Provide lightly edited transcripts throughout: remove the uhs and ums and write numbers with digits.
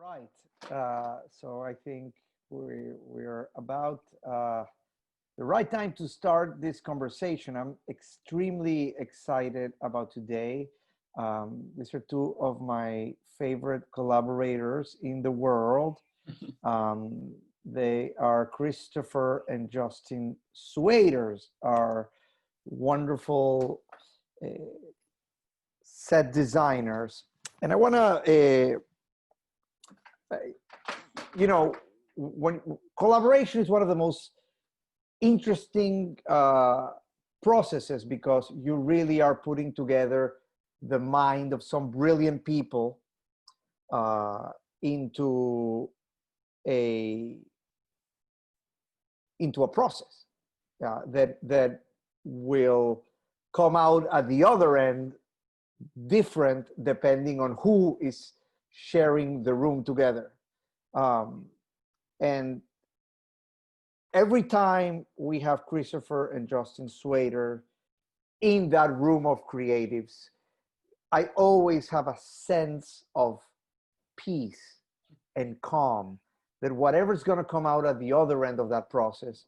Right. So I think we're about the right time to start this conversation. I'm extremely excited about today. These are two of my favorite collaborators in the world. They are Christopher and Justin Swader, are wonderful set designers. And I want to you know, when collaboration is one of the most interesting processes, because you really are putting together the mind of some brilliant people into a process that will come out at the other end different depending on who is sharing the room together. And every time we have Christopher and Justin Swader in that room of creatives, I always have a sense of peace and calm that whatever's going to come out at the other end of that process,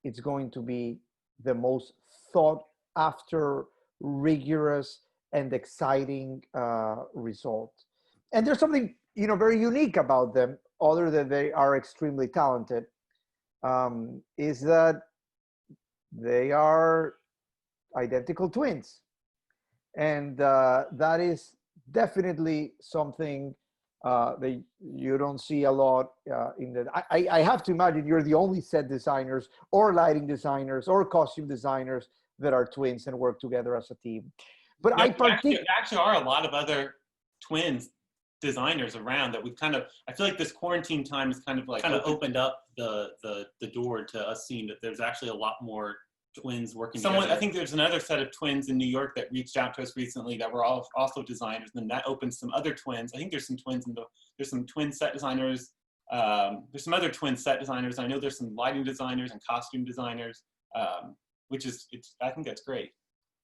it's going to be the most thought after, rigorous, and exciting result. And there's something, very unique about them, other than they are extremely talented, is that they are identical twins. And that is definitely something that you don't see a lot in the, I have to imagine you're the only set designers or lighting designers or costume designers that are twins and work together as a team. But yeah, there actually are a lot of other twins designers around that we've I feel like this quarantine time has kind of opened up the door to us seeing that there's actually a lot more twins working together. I think there's another set of twins in New York that reached out to us recently that were all also designers, and then that opens some other twins. I think there's some twins there's some twin set designers. There's some other twin set designers. I know there's some lighting designers and costume designers, which is, I think that's great.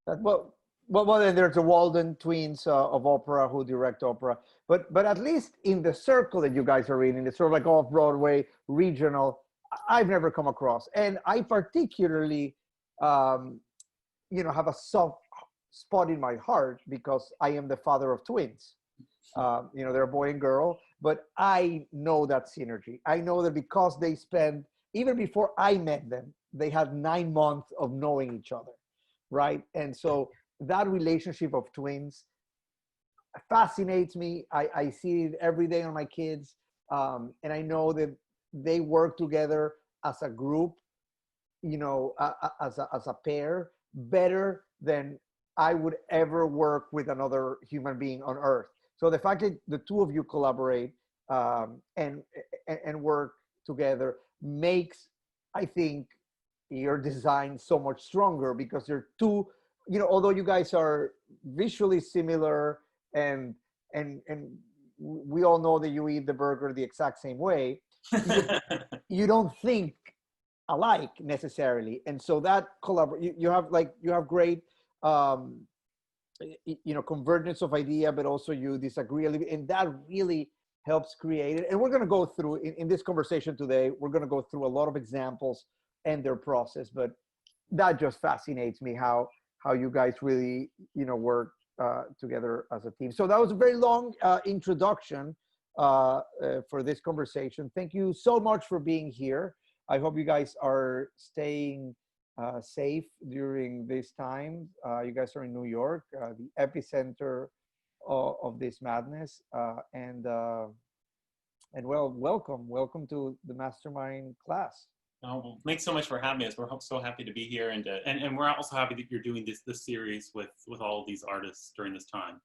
Well, then there's the Walden twins of opera who direct opera, but at least in the circle that you guys are in it's sort of like off-Broadway, regional, I've never come across. And I particularly, have a soft spot in my heart because I am the father of twins. They're a boy and girl, but I know that synergy. I know that because they spent, even before I met them, they had 9 months of knowing each other, right? And so that relationship of twins fascinates me. I see it every day on my kids. And I know that they work together as a group, as a pair, better than I would ever work with another human being on earth. So the fact that the two of you collaborate and work together makes, I think, your design so much stronger, because they're two, although you guys are visually similar and we all know that you eat the burger the exact same way, you don't think alike necessarily. And so that you have great convergence of idea, but also you disagree a little bit, and that really helps create it. And we're going to go through in this conversation today, we're going to go through a lot of examples and their process, but that just fascinates me how you guys really work together as a team. So that was a very long introduction for this conversation. Thank you so much for being here. I hope you guys are staying safe during this time. You guys are in New York, the epicenter of this madness. And well, welcome to the MasterMiND class. Oh, well, thanks so much for having us. We're so happy to be here, and we're also happy that you're doing this series with all of these artists during this time.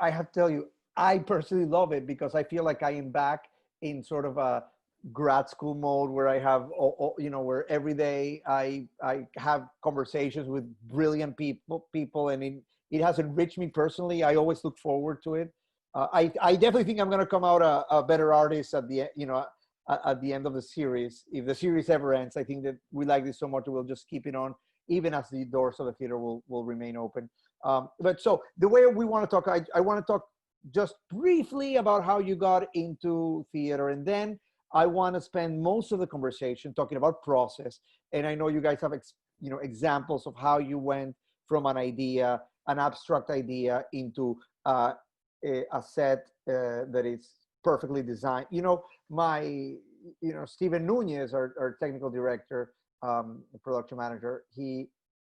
I have to tell you, I personally love it because I feel like I am back in sort of a grad school mode where I have, where every day I have conversations with brilliant people, and it has enriched me personally. I always look forward to it. I definitely think I'm going to come out a better artist at the end of the series. If the series ever ends, I think that we like this so much, we'll just keep it on, even as the doors of the theater will remain open. But so the way we want to talk, I want to talk just briefly about how you got into theater, and then I want to spend most of the conversation talking about process. And I know you guys have examples of how you went from an idea, an abstract idea, into a set that is perfectly designed. Steven Nunez, our technical director, production manager,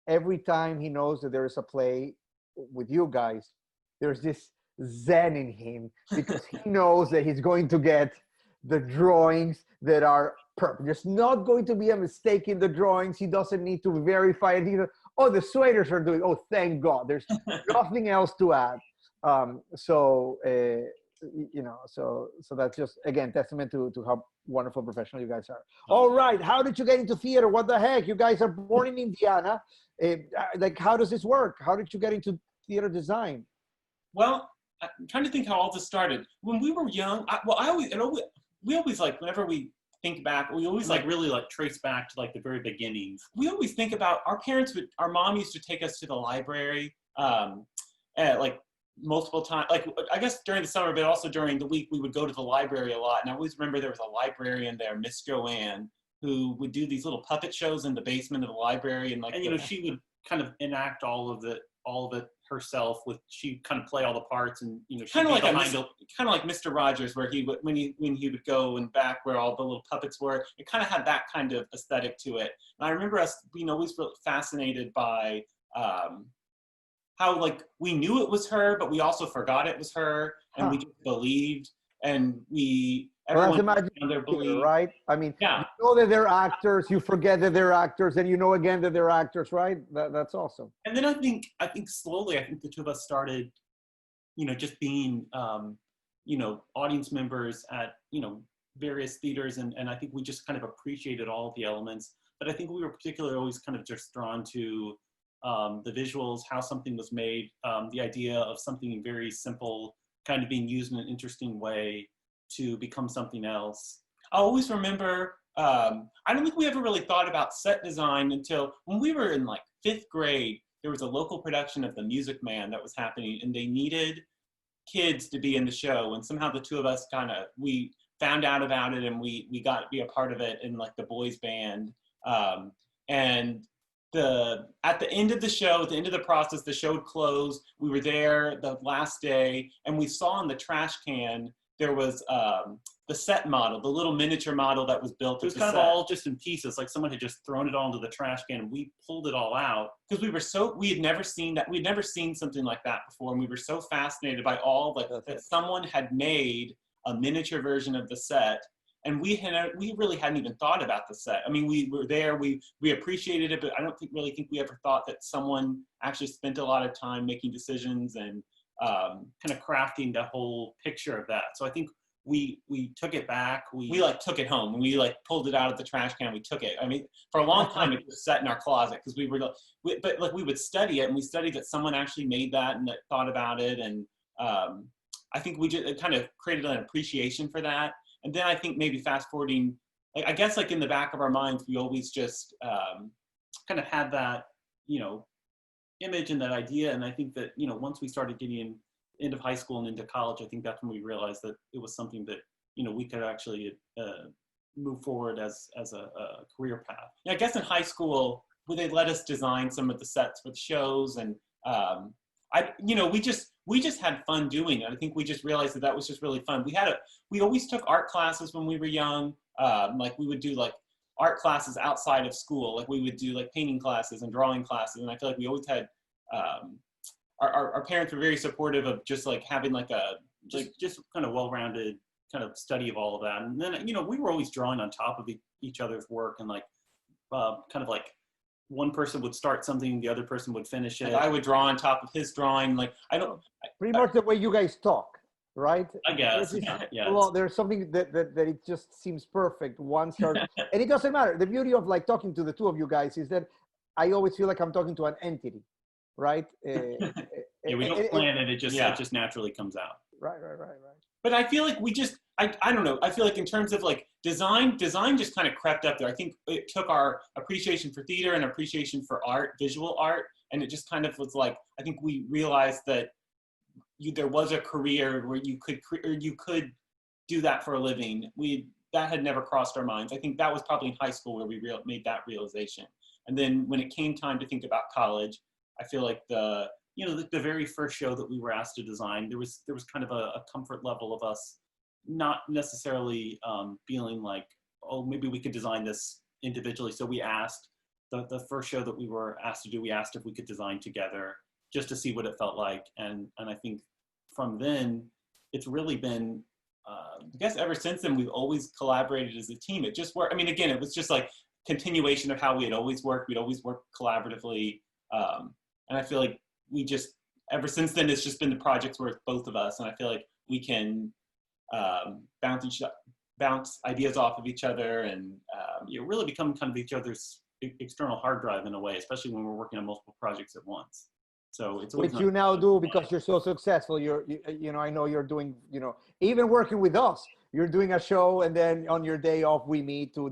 every time he knows that there is a play with you guys, there's this zen in him, because he knows that he's going to get the drawings that are perfect. There's not going to be a mistake in the drawings. He doesn't need to verify it. Oh, the Swaders are doing, oh, thank God. There's nothing else to add. So that's just, again, testament to how wonderful professional you guys are. All right, how did you get into theater? What the heck? You guys are born in Indiana. Like, how does this work? How did you get into theater design? Well, I'm trying to think how all this started. When we were young, we always like, whenever we think back, we always like really like trace back to like the very beginnings. We always think about our mom used to take us to the library like multiple times, like I guess during the summer, but also during the week, we would go to the library a lot. And I always remember there was a librarian there, Miss Joanne, who would do these little puppet shows in the basement of the library. And she would kind of enact all of it herself. She'd kind of play all the parts, and kind of like Mr. Rogers, where when he would go and back where all the little puppets were, it kind of had that kind of aesthetic to it. And I remember us being always really fascinated by how like we knew it was her, but we also forgot it was her, and we just believed, and everyone found their belief. Right? I mean, yeah. You know that they're actors, you forget that they're actors, and you know again that they're actors, right? That's awesome. And then I think slowly, the two of us started, just being, audience members at, various theaters, and I think we just kind of appreciated all of the elements. But I think we were particularly always kind of just drawn to the visuals, how something was made, the idea of something very simple kind of being used in an interesting way to become something else. I always remember, I don't think we ever really thought about set design until when we were in like 5th grade. There was a local production of The Music Man that was happening, and they needed kids to be in the show. And somehow the two of us we found out about it, and we got to be a part of it in like the boys band. And at the end of the show, at the end of the process, the show would close. We were there the last day, and we saw in the trash can, there was the set model, the little miniature model that was built. It was kind of all just in pieces, like someone had just thrown it all into the trash can, and we pulled it all out because we had never seen that. We'd never seen something like that before, and we were so fascinated by all that someone had made a miniature version of the set. And we really hadn't even thought about the set. I mean, we were there, we appreciated it, but I don't really think we ever thought that someone actually spent a lot of time making decisions and kind of crafting the whole picture of that. So I think we took it back. We like took it home, and we like pulled it out of the trash can. We took it. I mean, for a long time it was sat in our closet because we would study it, and we studied that someone actually made that and that thought about it. And I think it kind of created an appreciation for that. And then I think maybe fast forwarding, I guess like in the back of our minds, we always just kind of had that, image and that idea. And I think that, once we started getting into high school and into college, I think that's when we realized that it was something that, we could actually move forward as a career path. Yeah, I guess in high school, where they let us design some of the sets for the shows, and we just had fun doing it. I think we just realized that was just really fun. We always took art classes when we were young. Like we would do like art classes outside of school. Like we would do like painting classes and drawing classes. And I feel like we always had, our parents were very supportive of just like having like just kind of well-rounded kind of study of all of that. And then, we were always drawing on top of each other's work, and like kind of like, one person would start something, the other person would finish it. I would draw on top of his drawing. Like pretty much the way you guys talk, right? I guess. Yeah. Well, there's something that it just seems perfect. And it doesn't matter. The beauty of like talking to the two of you guys is that I always feel like I'm talking to an entity, right? Yeah, we don't plan it. It just naturally comes out. Right. But I feel like I don't know. I feel like in terms of like design just kind of crept up there. I think it took our appreciation for theater and appreciation for art, visual art, and it just kind of was like, I think we realized that there was a career where you could do that for a living. That had never crossed our minds. I think that was probably in high school where we made that realization. And then when it came time to think about college, I feel like the very first show that we were asked to design, there was kind of a comfort level of us not necessarily feeling like, oh, maybe we could design this individually. So we asked, the first show that we were asked to do, we asked if we could design together just to see what it felt like. And I think from then, it's really been, I guess ever since then, we've always collaborated as a team. It just worked. I mean, again, it was just like continuation of how we had always worked. We'd always worked collaboratively. And I feel like ever since then, it's just been the projects where it's both of us. And I feel like we can bounce ideas off of each other and really become kind of each other's external hard drive in a way, especially when we're working on multiple projects at once. So it's which you now do because you're so successful. I know you're doing, even working with us, you're doing a show, and then on your day off we meet to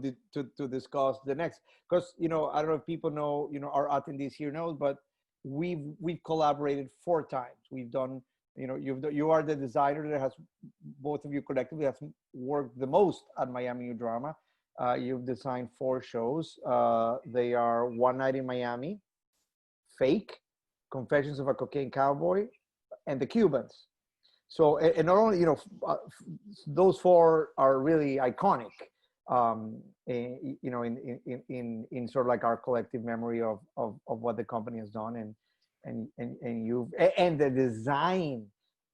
discuss the next. Because I don't know if people know, our attendees here know, but we've collaborated 4 times. We've done, you are the designer that has, both of you collectively have worked the most at Miami New Drama. You've designed 4 shows. They are One Night in Miami, Fake, Confessions of a Cocaine Cowboy, and The Cubans. So, and not only, those 4 are really iconic, in sort of like our collective memory of what the company has done, and the design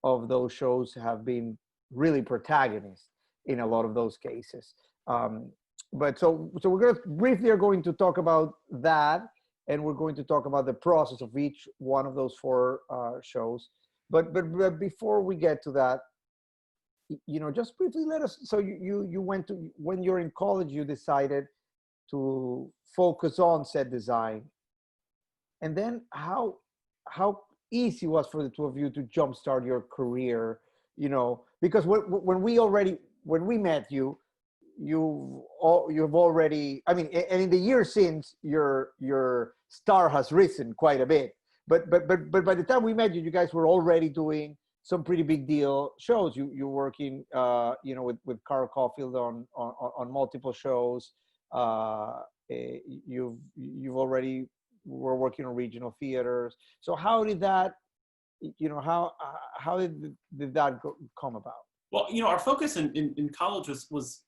of those shows have been really protagonists in a lot of those cases. But so we're going to talk about that. And we're going to talk about the process of each one of those 4 shows. But before we get to that, just briefly let us. So you went to, when you're in college, you decided to focus on set design, and then how easy was for the 2 of you to jumpstart your career? Because when we met you. You've already, I mean, and in the years since, your star has risen quite a bit. But by the time we met you, you guys were already doing some pretty big deal shows. You're working, with Carl Caulfield on multiple shows. You've already were working on regional theaters. So how did that, how did that come about? Well, our focus in college was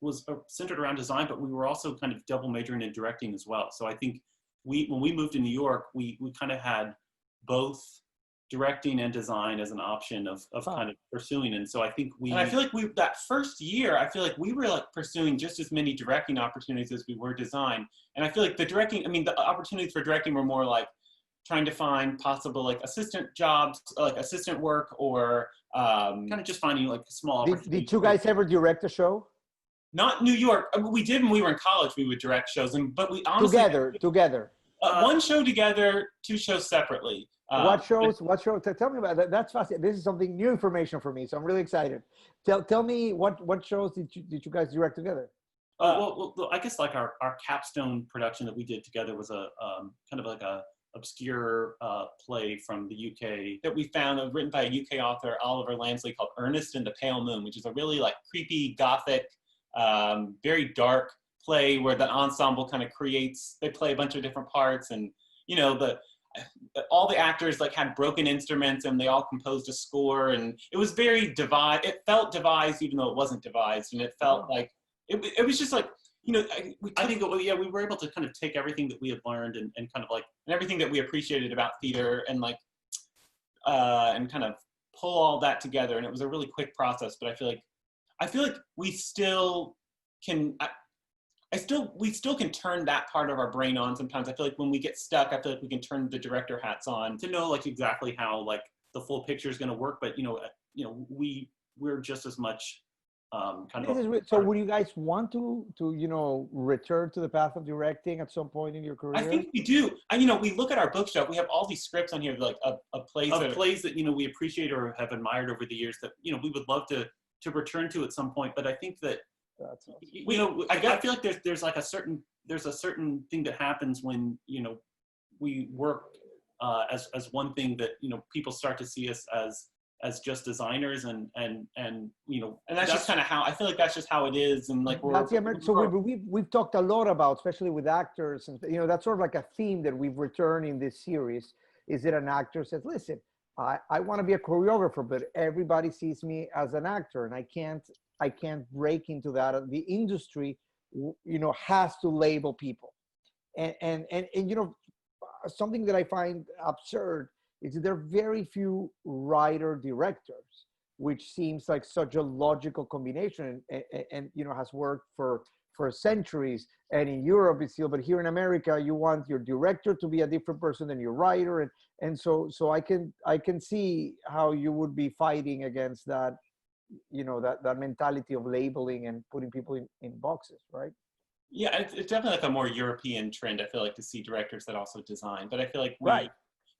centered around design, but we were also kind of double majoring in directing as well. So I think when we moved to New York, we kind of had both directing and design as an option of kind of pursuing. And so I think I feel like that first year, I feel like we were like pursuing just as many directing opportunities as we were design. And I feel like the opportunities for directing were more like trying to find possible like assistant jobs, like assistant work, or kind of just finding like small opportunities. Did you guys ever direct a show? Not New York. I mean, we did when we were in college. We would direct shows, but we honestly together. 1 show together, 2 shows separately. What shows? Tell me about that. That's fascinating. This is something new information for me, so I'm really excited. Tell me what shows did you guys direct together? Well, I guess like our capstone production that we did together was a kind of like a obscure play from the UK that we found, written by a UK author, Oliver Lansley, called Ernest and the Pale Moon, which is a really like creepy, gothic, very dark play where the ensemble kind of they play a bunch of different parts, and all the actors like had broken instruments and they all composed a score, and it was very devised. It felt devised even though it wasn't devised, and it felt like it was just like, I think we were able to kind of take everything that we had learned and kind of like, and everything that we appreciated about theater, and like, and kind of pull all that together. And it was a really quick process, but I feel like we still can, we still can turn that part of our brain on sometimes. I feel like when we get stuck, I feel like we can turn the director hats on to know like exactly how like the full picture is going to work. But, we're just as much so would you guys want to return to the path of directing at some point in your career? I think we do. We look at our bookshelf. We have all these scripts on here, like plays that we appreciate or have admired over the years that we would love to return to at some point. But I think that that's awesome. I feel like there's a certain thing that happens when we work as one thing that people start to see us as just designers, and you know, and that's just kind of how I feel like that's just how it is, and like we've talked a lot about, especially with actors, and you know, that's sort of like a theme that we've returned in this series. Is it an actor says, listen, I want to be a choreographer, but everybody sees me as an actor, and I can't break into that. The industry, you know, has to label people, and you know, something that I find absurd is that there are very few writer directors, which seems like such a logical combination, and you know, has worked for centuries. And in Europe it's still, but here in America, you want your director to be a different person than your writer, and so I can see how you would be fighting against that, you know, that mentality of labeling and putting people in boxes, right? Yeah, it's definitely like a more European trend, I feel like, to see directors that also design. But I feel like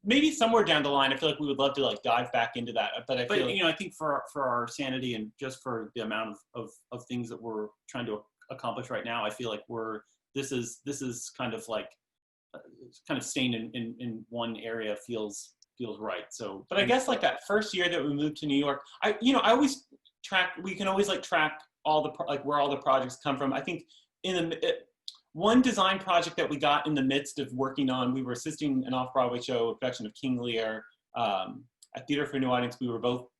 maybe somewhere down the line, I feel like we would love to like dive back into that. But I feel like, you know, I think for our sanity and just for the amount of things that we're trying to accomplish right now, I feel like this is kind of like kind of staying in one area feels right. So, but I guess like that first year that we moved to New York, I always we can always like track all the like where all the projects come from. I think one design project that we got in the midst of working on, we were assisting an off-Broadway show, a production of King Lear, at Theater for a New Audience. We were both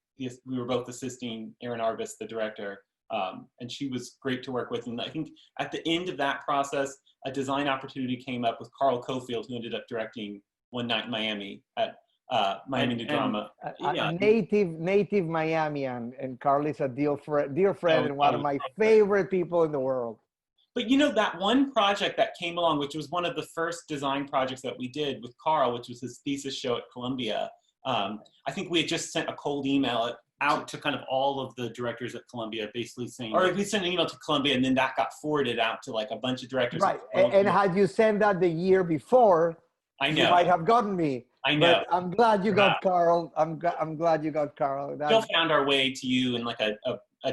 assisting Erin Arbus, the director, and she was great to work with. And I think at the end of that process, a design opportunity came up with Carl Cofield, who ended up directing One Night in Miami at Miami New Drama. Native Miamian, and Carl is a dear friend and one of my favorite people in the world. But you know, that one project that came along, which was one of the first design projects that we did with Carl, which was his thesis show at Columbia. I think we had just sent a cold email out to kind of all of the directors at Columbia, basically saying, or we sent an email to Columbia, and then that got forwarded out to like a bunch of directors. Right, and had you sent that the year before, you might have gotten me. I know. But I'm glad you got Carl. I'm glad you got Carl. Still found our way to you in like a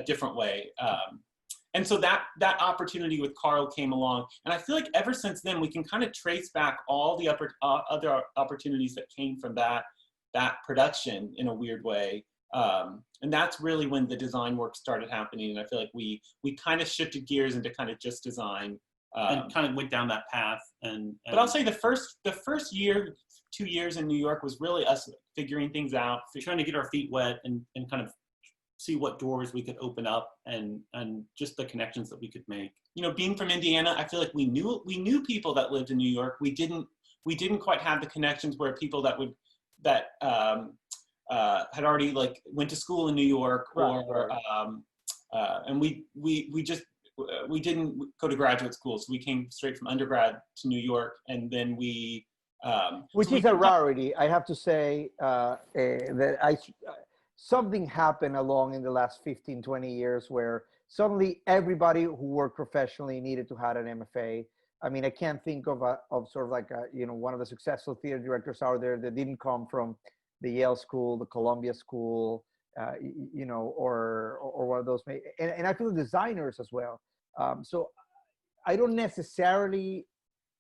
different way. And so that opportunity with Carl came along, and I feel like ever since then we can kind of trace back all the other opportunities that came from that production in a weird way, and that's really when the design work started happening. And I feel like we kind of shifted gears into kind of just design, and kind of went down that path. But I'll say the first year, 2 years in New York was really us figuring things out, trying to get our feet wet, and kind of see what doors we could open up, and just the connections that we could make. You know, being from Indiana, I feel like we knew people that lived in New York. We didn't quite have the connections where people that had already like went to school in New York, and we didn't go to graduate school, so we came straight from undergrad to New York, and then which is a rarity, I have to say, that something happened along in the last 15, 20 years where suddenly everybody who worked professionally needed to have an MFA. I mean, I can't think of sort of like one of the successful theater directors out there that didn't come from the Yale School, the Columbia School, or one of those. And I feel designers as well. So I don't necessarily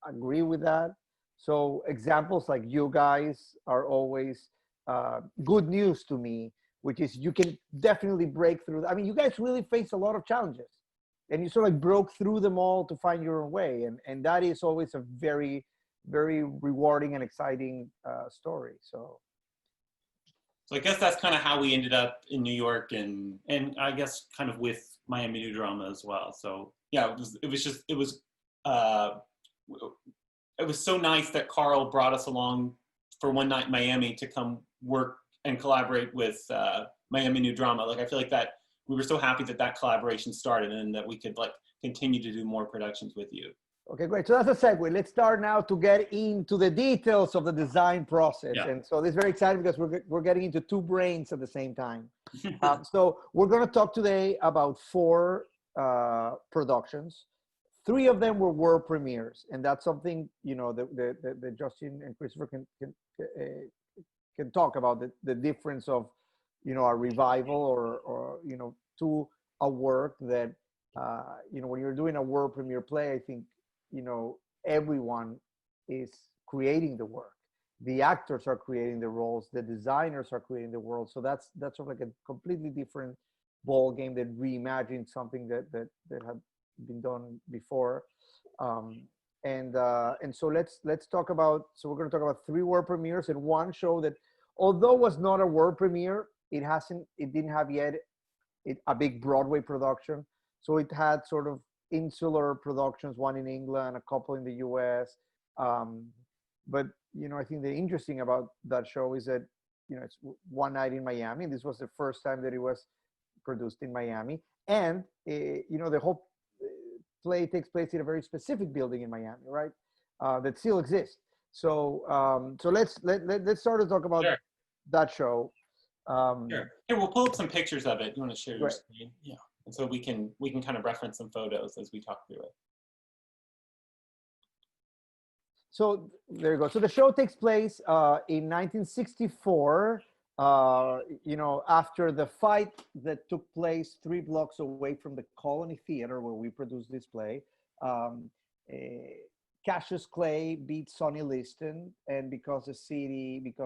agree with that. So examples like you guys are always good news to me, which is you can definitely break through. I mean, you guys really face a lot of challenges, and you sort of like broke through them all to find your own way. And that is always a very, very rewarding and exciting story. So I guess that's kind of how we ended up in New York, and I guess kind of with Miami New Drama as well. So yeah, it was so nice that Carl brought us along for One Night in Miami to come work and collaborate with Miami New Drama. Like, I feel like that we were so happy that collaboration started, and that we could like continue to do more productions with you. Okay, great. So that's a segue. Let's start now to get into the details of the design process. Yeah. And so this is very exciting because we're getting into two brains at the same time. So we're going to talk today about 4 productions. 3 of them were world premieres, and that's something, you know, that Justin and Christopher can talk about, the difference of, you know, a revival or you know, to a work that, you know, when you're doing a world premiere play, I think, you know, everyone is creating the work. the actors are creating the roles, the designers are creating the world. So that's sort of like a completely different ball game that reimagines something that had been done before. And so let's talk about. So we're going to talk about 3 world premieres and 1 show that, although was not a world premiere, it didn't have yet a big Broadway production. So it had sort of insular productions, 1 in England, a couple in the US. But, I think the interesting about that show is that, it's one night in Miami. This was the first time that it was produced in Miami. And, the whole play takes place in a very specific building in Miami, right? That still exists. So, let's start to talk about Sure. that show. Sure. Here, we'll pull up some pictures of it. You want to share your Right. screen? Yeah. And so we can kind of reference some photos as we talk through it. So there you go. So the show takes place in 1964, after the fight that took place 3 blocks away from the Colony Theater where we produced this play. Cassius Clay beat Sonny Liston, and because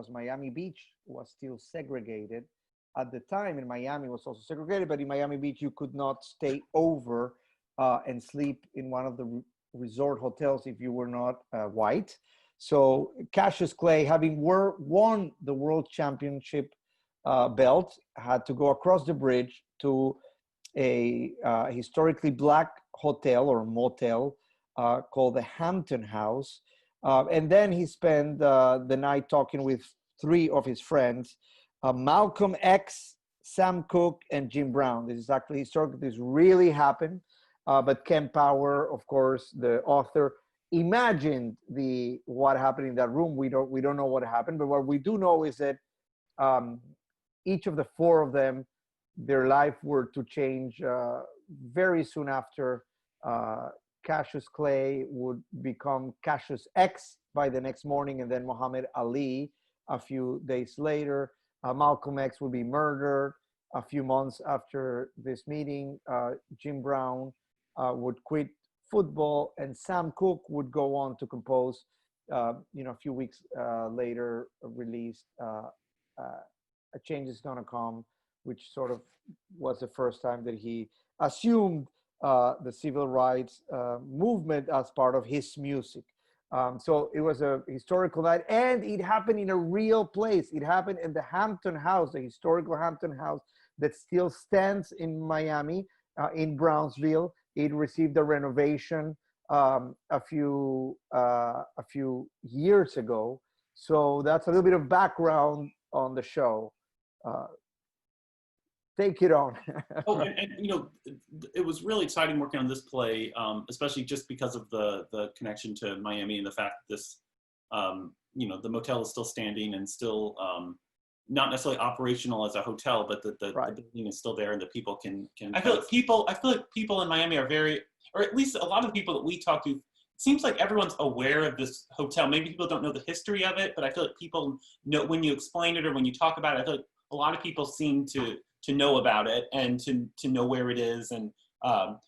Miami Beach was still segregated at the time, and Miami was also segregated, but in Miami Beach you could not stay over and sleep in one of the resort hotels if you were not white. So Cassius Clay, having won the world championship belt, had to go across the bridge to a historically black hotel or motel called the Hampton House. And then he spent the night talking with 3 of his friends, Malcolm X, Sam Cooke, and Jim Brown. This is actually historical. This really happened. But Ken Power, of course, the author, imagined what happened in that room. We don't know what happened, but what we do know is that each of the 4 of them, their life were to change very soon after. Cassius Clay would become Cassius X by the next morning, and then Muhammad Ali a few days later. Malcolm X would be murdered a few months after this meeting. Jim Brown would quit football, and Sam Cooke would go on to compose, a few weeks later, released A Change Is Gonna Come, which sort of was the first time that he assumed the civil rights movement as part of his music. So it was a historical night, and it happened in a real place. It happened in the Hampton House, the historical Hampton House that still stands in Miami, in Brownsville. It received a renovation a few years ago. So that's a little bit of background on the show. Take it on. Oh, and it was really exciting working on this play, especially just because of the connection to Miami and the fact that this, the motel is still standing and still not necessarily operational as a hotel, but the building is still there and the people can. I feel like people in Miami are very, or at least a lot of the people that we talk to, it seems like everyone's aware of this hotel. Maybe people don't know the history of it, but I feel like people know when you explain it or when you talk about it. I feel like a lot of people seem to know about it and to know where it is. And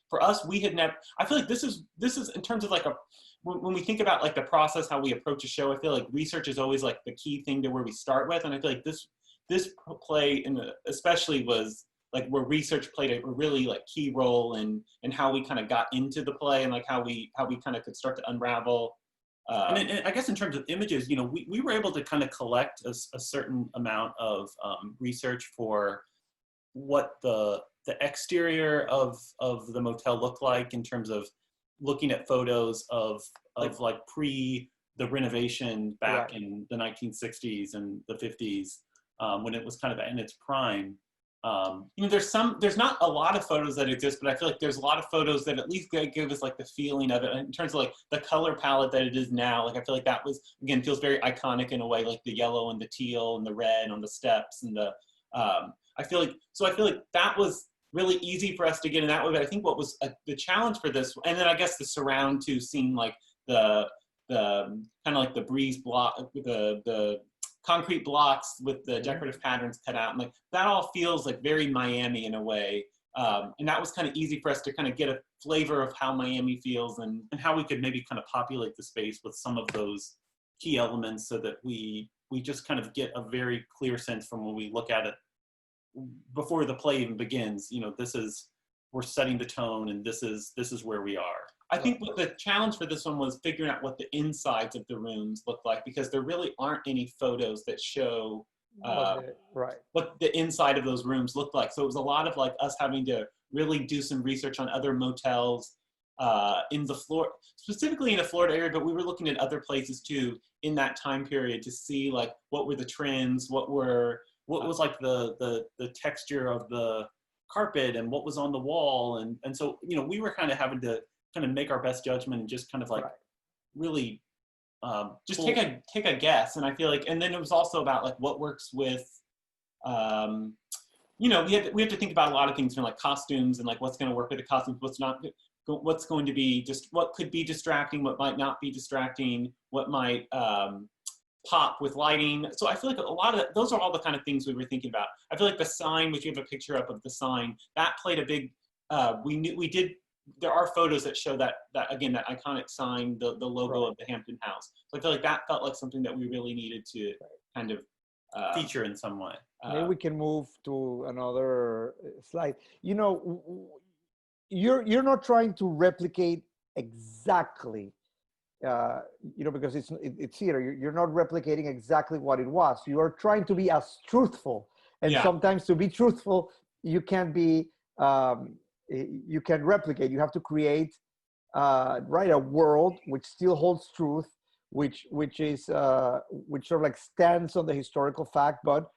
for us, we had never, I feel like this is in terms of like when we think about like the process, how we approach a show, I feel like research is always like the key thing to where we start with. And I feel like this play especially was like where research played a really like key role in how we kind of got into the play and like how we kind of could start to unravel. And I guess in terms of images, we were able to kind of collect a certain amount of research for what the exterior of the motel looked like in terms of looking at photos of like pre the renovation back in the 1960s and the 50s when it was kind of in its prime. There's not a lot of photos that exist, but I feel like there's a lot of photos that at least give us like the feeling of it in terms of like the color palette that it is now. Like I feel like that was, again, feels very iconic in a way, like the yellow and the teal and the red on the steps and the I feel like that was really easy for us to get in that way. But I think what was the challenge for this, and then I guess the surround too, seeing like the kind of like the breeze block, the concrete blocks with the decorative patterns cut out, and like that all feels like very Miami in a way. And that was kind of easy for us to kind of get a flavor of how Miami feels and how we could maybe kind of populate the space with some of those key elements so that we just kind of get a very clear sense from when we look at it before the play even begins. You know, we're setting the tone, and this is where we are. I think what the challenge for this one was figuring out what the insides of the rooms look like, because there really aren't any photos that show what the inside of those rooms looked like. So it was a lot of like us having to really do some research on other motels in the Florida, specifically in the Florida area, but we were looking at other places too in that time period to see like what were the trends, what was like the texture of the carpet and what was on the wall, and so, you know, we were kind of having to kind of make our best judgment and just kind of like really just take a guess. And I feel like, and then it was also about like what works with you know, we have to think about a lot of things, you know, like costumes and like what's going to work with the costumes, what's going to be just what could be distracting, what might not be distracting, what might pop with lighting. So I feel like a lot of those are all the kind of things we were thinking about. I feel like the sign, which you have a picture up of the sign, that played a big, there are photos that show that again, that iconic sign, the logo of the Hampton House. So I feel like that felt like something that we really needed to kind of feature in some way. Maybe we can move to another slide. You know, you're not trying to replicate exactly, you know, because it's theater. You're not replicating exactly what it was. You are trying to be as truthful, and sometimes to be truthful, you can't be. You can replicate. You have to create, a world which still holds truth, which sort of like stands on the historical fact, but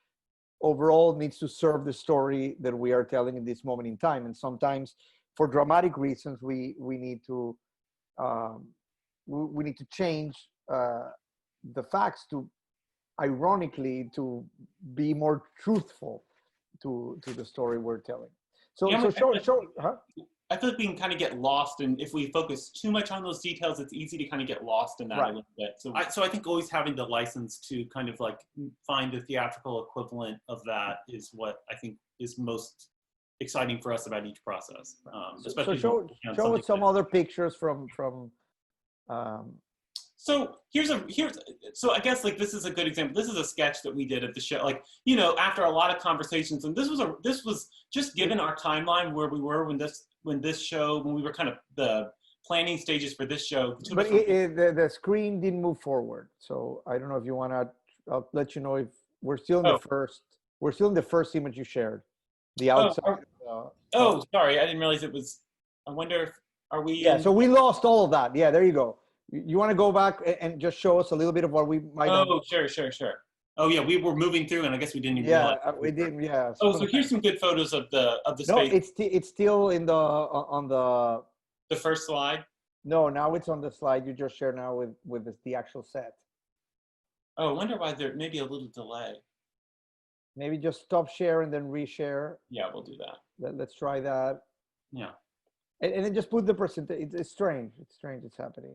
overall needs to serve the story that we are telling in this moment in time. And sometimes, for dramatic reasons, we need to change the facts to, ironically, to be more truthful to the story we're telling. So, yeah, huh? I feel like we can kind of get lost, and if we focus too much on those details, it's easy to kind of get lost in that a little bit. So I think always having the license to kind of like find the theatrical equivalent of that is what I think is most exciting for us about each process. Especially so show us some other pictures from. So so I guess like this is a good example. This is a sketch that we did at the show. Like, you know, after a lot of conversations, and this was just given our timeline where we were when we were kind of the planning stages for this show. But the screen didn't move forward. So I don't know if you want to. I'll let you know if we're still in the first. We're still in the first image you shared. The outside. Sorry, I didn't realize it was. I wonder if are we? Yeah. So we lost all of that. Yeah. There you go. You want to go back and just show us a little bit of what we might have. Oh, sure. Oh, yeah, we were moving through, and I guess we didn't even realize. We didn't, yeah. Oh, so here's some good photos of the space. No, it's still in on the first slide? No, now it's on the slide you just shared now with the actual set. Oh, I wonder why there may be a little delay. Maybe just stop share and then reshare. Yeah, we'll do that. Let's try that. Yeah. And then just put the percentage. It's strange. It's strange. It's happening.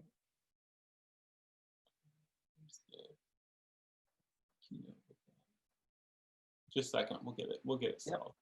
Just a second, we'll get it solved.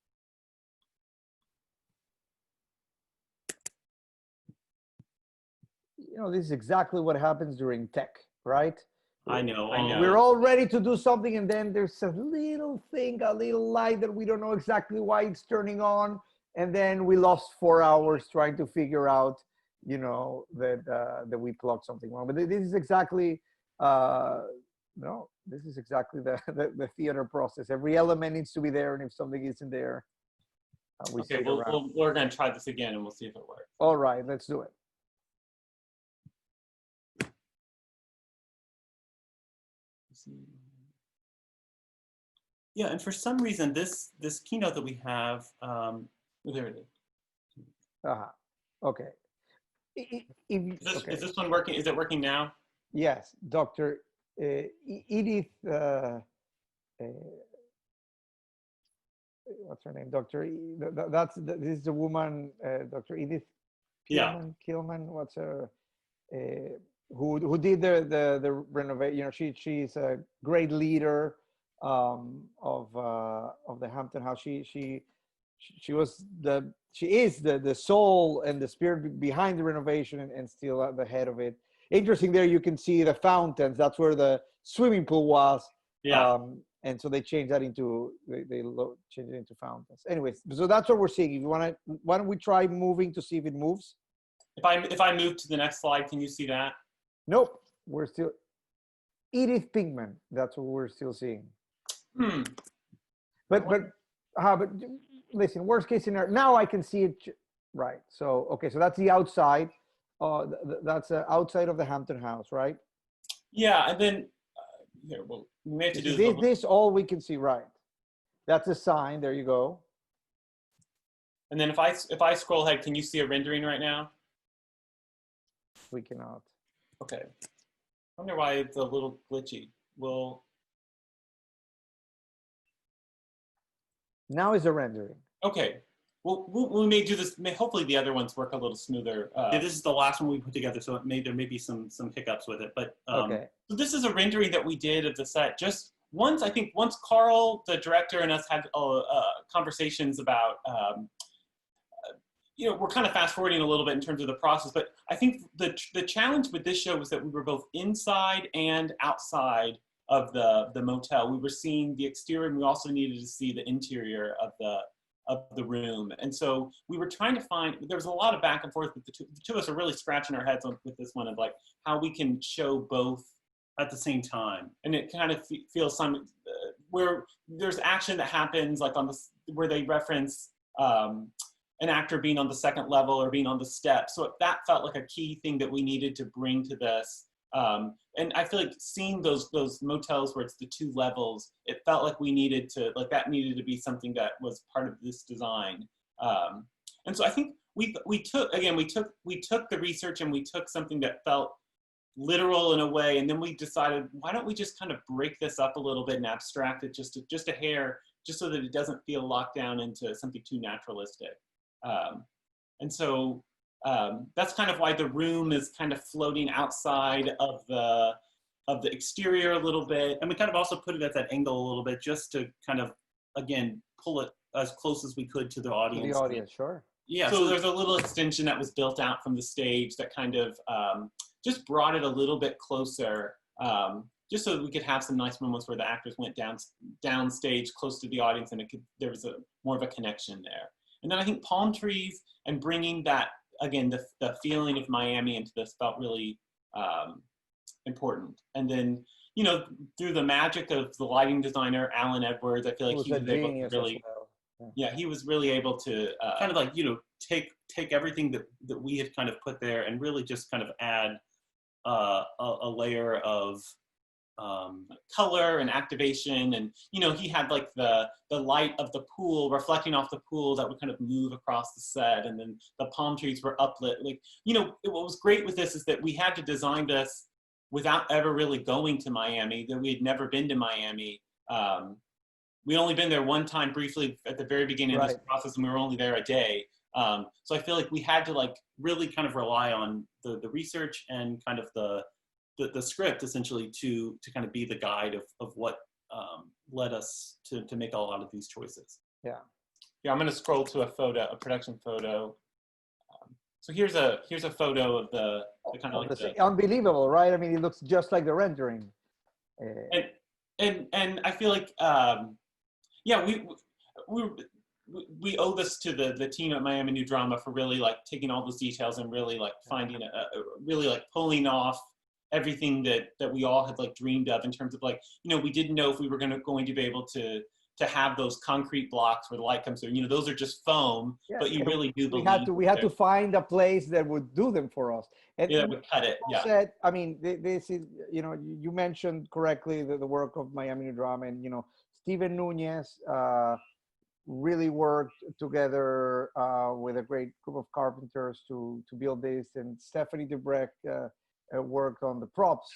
You know, this is exactly what happens during tech, right? I know. We're all ready to do something, and then there's a little thing, a little light that we don't know exactly why it's turning on, and then we lost 4 hours trying to figure out, you know, that we plugged something wrong. But this is exactly this is exactly the theater process. Every element needs to be there, and if something isn't there, we're going to try this again, and we'll see if it works. All right, let's do it. Yeah, and for some reason, this keynote that we have, there it is. Okay. Is this one working? Is it working now? Yes, Dr. Edith, what's her name? This is the woman, Dr. Edith Kilman. What's her? Who did the renovation? You know, she's a great leader of the Hampton House. She is the soul and the spirit behind the renovation, and still at the head of it. interesting there. You can see the fountains. That's where the swimming pool was. Yeah. And so they changed that into changed it into fountains. Anyways, so that's what we're seeing. If you want to, why don't we try moving to see if it moves? If I move to the next slide, can you see that? Nope, we're still Edith Pinkman. That's what we're still seeing. But listen, worst case scenario. Now I can see it. Right. So okay. So that's the outside. That's the outside of the Hampton House, right? Yeah, and then here, well, we may have to do this. All we can see, right? That's a sign. There you go. And then if I scroll ahead, can you see a rendering right now? We cannot. Okay. I wonder why it's a little glitchy. Well, now is a rendering. Okay. Well, we may do this. Hopefully, the other ones work a little smoother. This is the last one we put together, so there may be some hiccups with it. But okay. So this is a rendering that we did of the set. Just once, I think, once Carl, the director, and us had conversations about. You know, we're kind of fast forwarding a little bit in terms of the process, but I think the challenge with this show was that we were both inside and outside of the motel. We were seeing the exterior, and we also needed to see the interior of the room. And so we were trying to find, there was a lot of back and forth, but the two of us are really scratching our heads with this one of like how we can show both at the same time. And it kind of feels where there's action that happens like where they reference an actor being on the second level or being on the steps. So that felt like a key thing that we needed to bring to this. And I feel like seeing those motels where it's the two levels, it felt like we needed to, like that needed to be something that was part of this design. And so I think we took the research and we took something that felt literal in a way, and then we decided, why don't we just kind of break this up a little bit and abstract it just a hair, just so that it doesn't feel locked down into something too naturalistic. And so that's kind of why the room is kind of floating outside of the exterior a little bit. And we kind of also put it at that angle a little bit just to kind of, again, pull it as close as we could to the audience. To the audience, sure. Yeah, so there's a little extension that was built out from the stage that kind of just brought it a little bit closer, just so that we could have some nice moments where the actors went downstage close to the audience and there was more of a connection there. And then I think palm trees and bringing that, again, the feeling of Miami into this felt really important. And then, you know, through the magic of the lighting designer, Alan Edwards, I feel like he was able to really, yeah, he was really able to kind of like, you know, take everything that we had kind of put there and really just kind of add a layer of color and activation. And, you know, he had like the light of the pool reflecting off the pool that would kind of move across the set. And then the palm trees were uplit. Like, you know, what was great with this is that we had to design this without ever really going to Miami, that we had never been to Miami. We'd only been there one time briefly at the very beginning of this process, and we were only there a day. So I feel like we had to like really kind of rely on the research and kind of the script essentially to kind of be the guide of what led us to make a lot of these choices. Yeah. Yeah, I'm going to scroll to a production photo. So here's a photo of the kind of like unbelievable, right? I mean, it looks just like the rendering. And I feel like yeah, we owe this to the team at Miami New Drama for really like taking all those details and really like finding really like pulling off everything that we all had like dreamed of in terms of like, you know, we didn't know if we were going to be able to have those concrete blocks where the light comes through. You know, those are just foam, but you really do believe. We had to find a place that would do them for us. And yeah, would cut it. Yeah. Said, I mean, this is, you know, you mentioned correctly the work of Miami New Drama, and, you know, Steven Nunez really worked together with a great group of carpenters to build this, and Stephanie Debreck worked on the props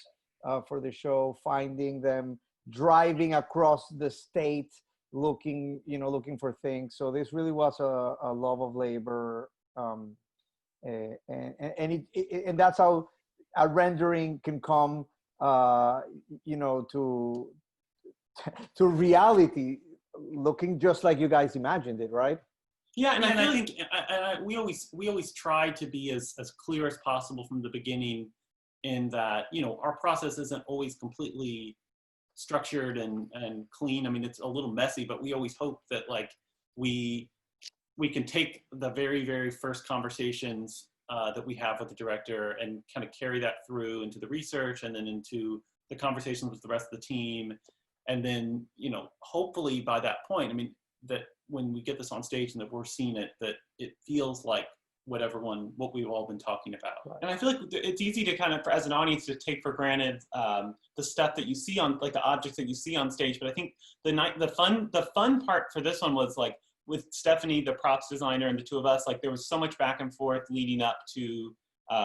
for the show, finding them, driving across the state, looking for things. So this really was a love of labor, and that's how a rendering can come, you know, to reality, looking just like you guys imagined it, right? Yeah, and I think we always try to be as clear as possible from the beginning in that, you know, our process isn't always completely structured and clean. I mean, it's a little messy, but we always hope that like we can take the very, very first conversations that we have with the director and kind of carry that through into the research and then into the conversations with the rest of the team. And then, you know, hopefully by that point, I mean, that when we get this on stage and that we're seeing it, that it feels like what we've all been talking about. Right. And I feel like it's easy to kind of, as an audience, to take for granted the stuff that you see on, like the objects that you see on stage. But I think the fun part for this one was like with Stephanie, the props designer, and the two of us, like there was so much back and forth leading up to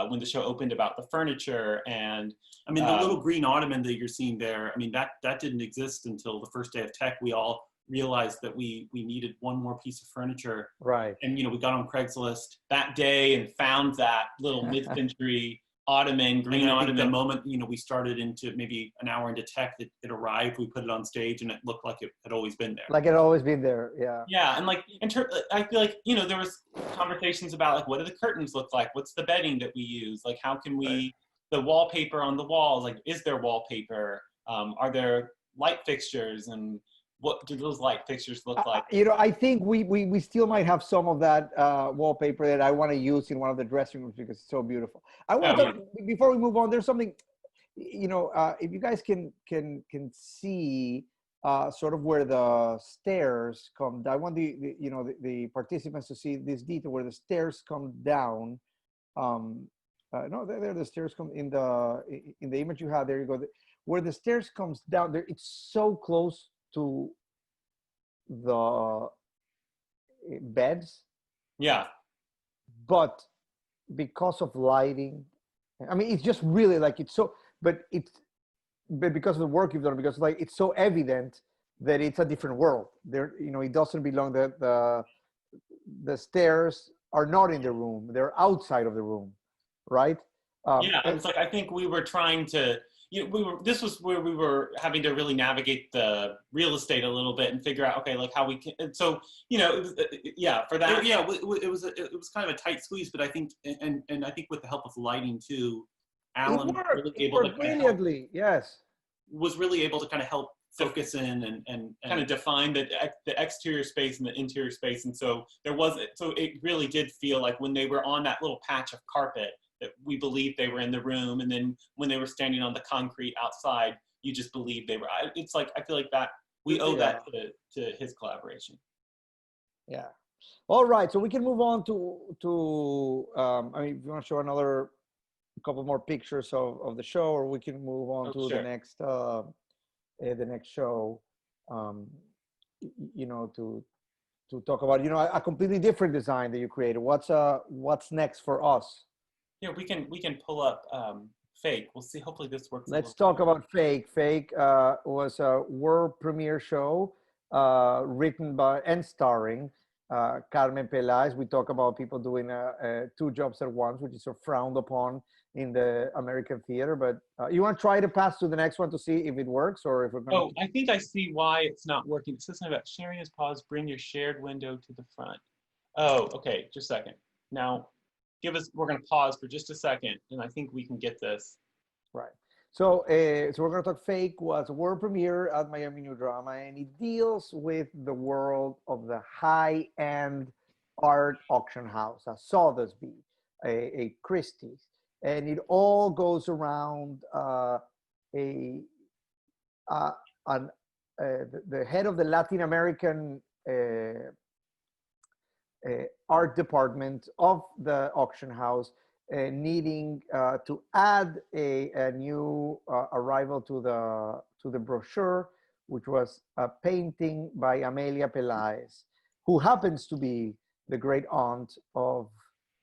when the show opened about the furniture. And I mean, the little green ottoman that you're seeing there, I mean, that didn't exist until the first day of tech. We all realized that we needed one more piece of furniture. Right. And, you know, we got on Craigslist that day and found that little mid-century ottoman, green ottoman moment. You know, we started into maybe an hour into tech, it arrived, we put it on stage and it looked like it had always been there. Like it had always been there, yeah. Yeah, and like, I feel like, you know, there was conversations about like, what do the curtains look like? What's the bedding that we use? Like, how can we, the wallpaper on the walls, like, is there wallpaper? Are there light fixtures? And what do those light fixtures look like? You know, I think we still might have some of that wallpaper that I want to use in one of the dressing rooms because it's so beautiful. I want to, before we move on, there's something, you know, if you guys can see sort of where the stairs come down. I want the participants to see this detail where the stairs come down. No, there the stairs come in the image you have. There you go. Where the stairs comes down, there it's so close to the beds. Yeah. But because of lighting, I mean, it's just really like it's so, but because of the work you've done, because like it's so evident that it's a different world. There, you know, it doesn't belong. The stairs are not in the room; they're outside of the room, right? Yeah, it's like I think we were trying to. You know, this was where we were having to really navigate the real estate a little bit and figure out, okay, like how we can. And so, you know, yeah, for that, yeah, it was kind of a tight squeeze, but I think, and I think with the help of lighting too, Alan brilliantly, yes, was really able to kind of help focus in and kind of define the exterior space and the interior space. And so so it really did feel like when they were on that little patch of carpet, that we believed they were in the room, and then when they were standing on the concrete outside, you just believed they were. It's like I feel like that we owe that to his collaboration. Yeah. All right, so we can move on to I mean, if you want to show another couple more pictures of the show, or we can move on to the next show. You know, to talk about, you know, a completely different design that you created. What's next for us? Yeah, we can pull up Fake. We'll see. Hopefully this works. Let's talk about Fake. Fake was a world premiere show written by and starring Carmen Peláez. We talk about people doing two jobs at once, which is sort of frowned upon in the American theater. But you want to try to pass to the next one to see if it works, or if we're going to... I think I see why it's not working. It says something about sharing is paused. Bring your shared window to the front. Oh, okay. Just a second. Now, we're going to pause for just a second, and I think we can get this. Right. So, so we're going to talk Fake was a world premiere at Miami New Drama, and it deals with the world of the high-end art auction house, a Sotheby, a Christie's, and it all goes around the head of the Latin American art department of the auction house needing to add a new arrival to the brochure, which was a painting by Amelia Peláez, who happens to be the great aunt of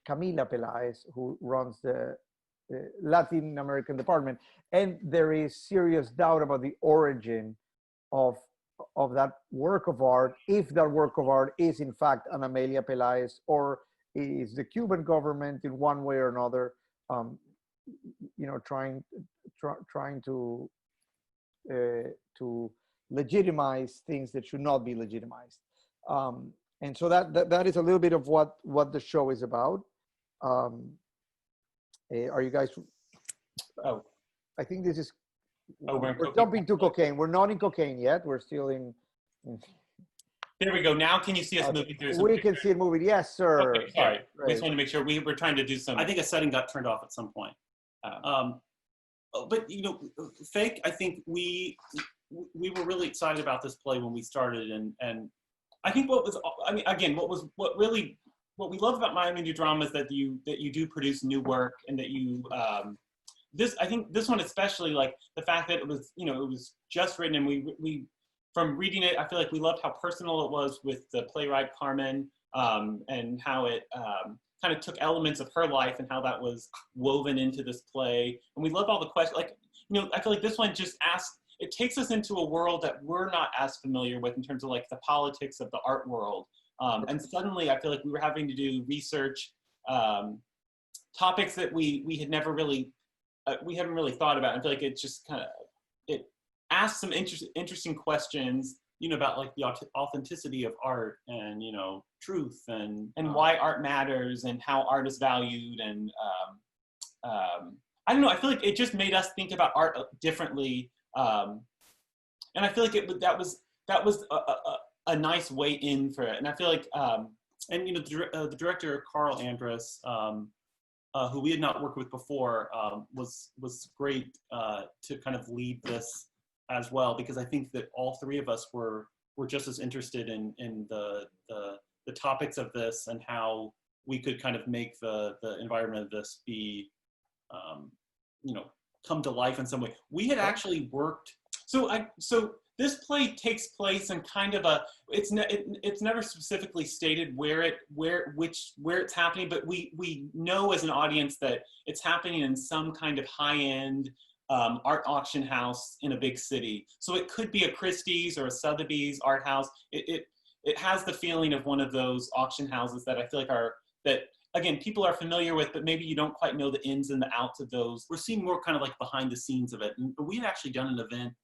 Camila Peláez, who runs the Latin American department. And there is serious doubt about the origin of that work of art, if that work of art is in fact an Amelia Peláez, or is the Cuban government in one way or another, you know, trying to legitimize things that should not be legitimized. And so that is a little bit of what the show is about. Are you guys Oh, I think this is. we're jumping to cocaine. We're not in cocaine yet. We're still in. There we go. Now can you see us moving through? We can see it moving. Yes, sir. Okay, sorry. Great. We just want to make sure we were trying to do some. I think a setting got turned off at some point. But you know, Fake. I think we were really excited about this play when we started, and I think what we love about MasterMiND Drama is that you do produce new work, and that you I think this one especially, like the fact that it was just written, and we from reading it, I feel like we loved how personal it was with the playwright Carmen, and how it kind of took elements of her life and how that was woven into this play. And we love all the questions. Like, I feel like this one just it takes us into a world that we're not as familiar with in terms of like the politics of the art world. And suddenly I feel like we were having to do research, topics that we had never really, we haven't really thought about. I feel like it just it asked some interesting questions, about like the authenticity of art, and, truth, and why art matters, and how art is valued. And I don't know, I feel like it just made us think about art differently. And I feel like that was a nice way in for it. And I feel like, the director, Carl Andrus, who we had not worked with before, was great to kind of lead this as well, because I think that all three of us were just as interested in the topics of this, and how we could kind of make the environment of this be, come to life in some way. We had actually worked, so this play takes place in kind of it's never specifically stated where it's happening, but we know as an audience that it's happening in some kind of high-end art auction house in a big city. So it could be a Christie's or a Sotheby's art house. It has the feeling of one of those auction houses that I feel like that again, people are familiar with, but maybe you don't quite know the ins and the outs of those. We're seeing more kind of like behind the scenes of it. And we had actually done an event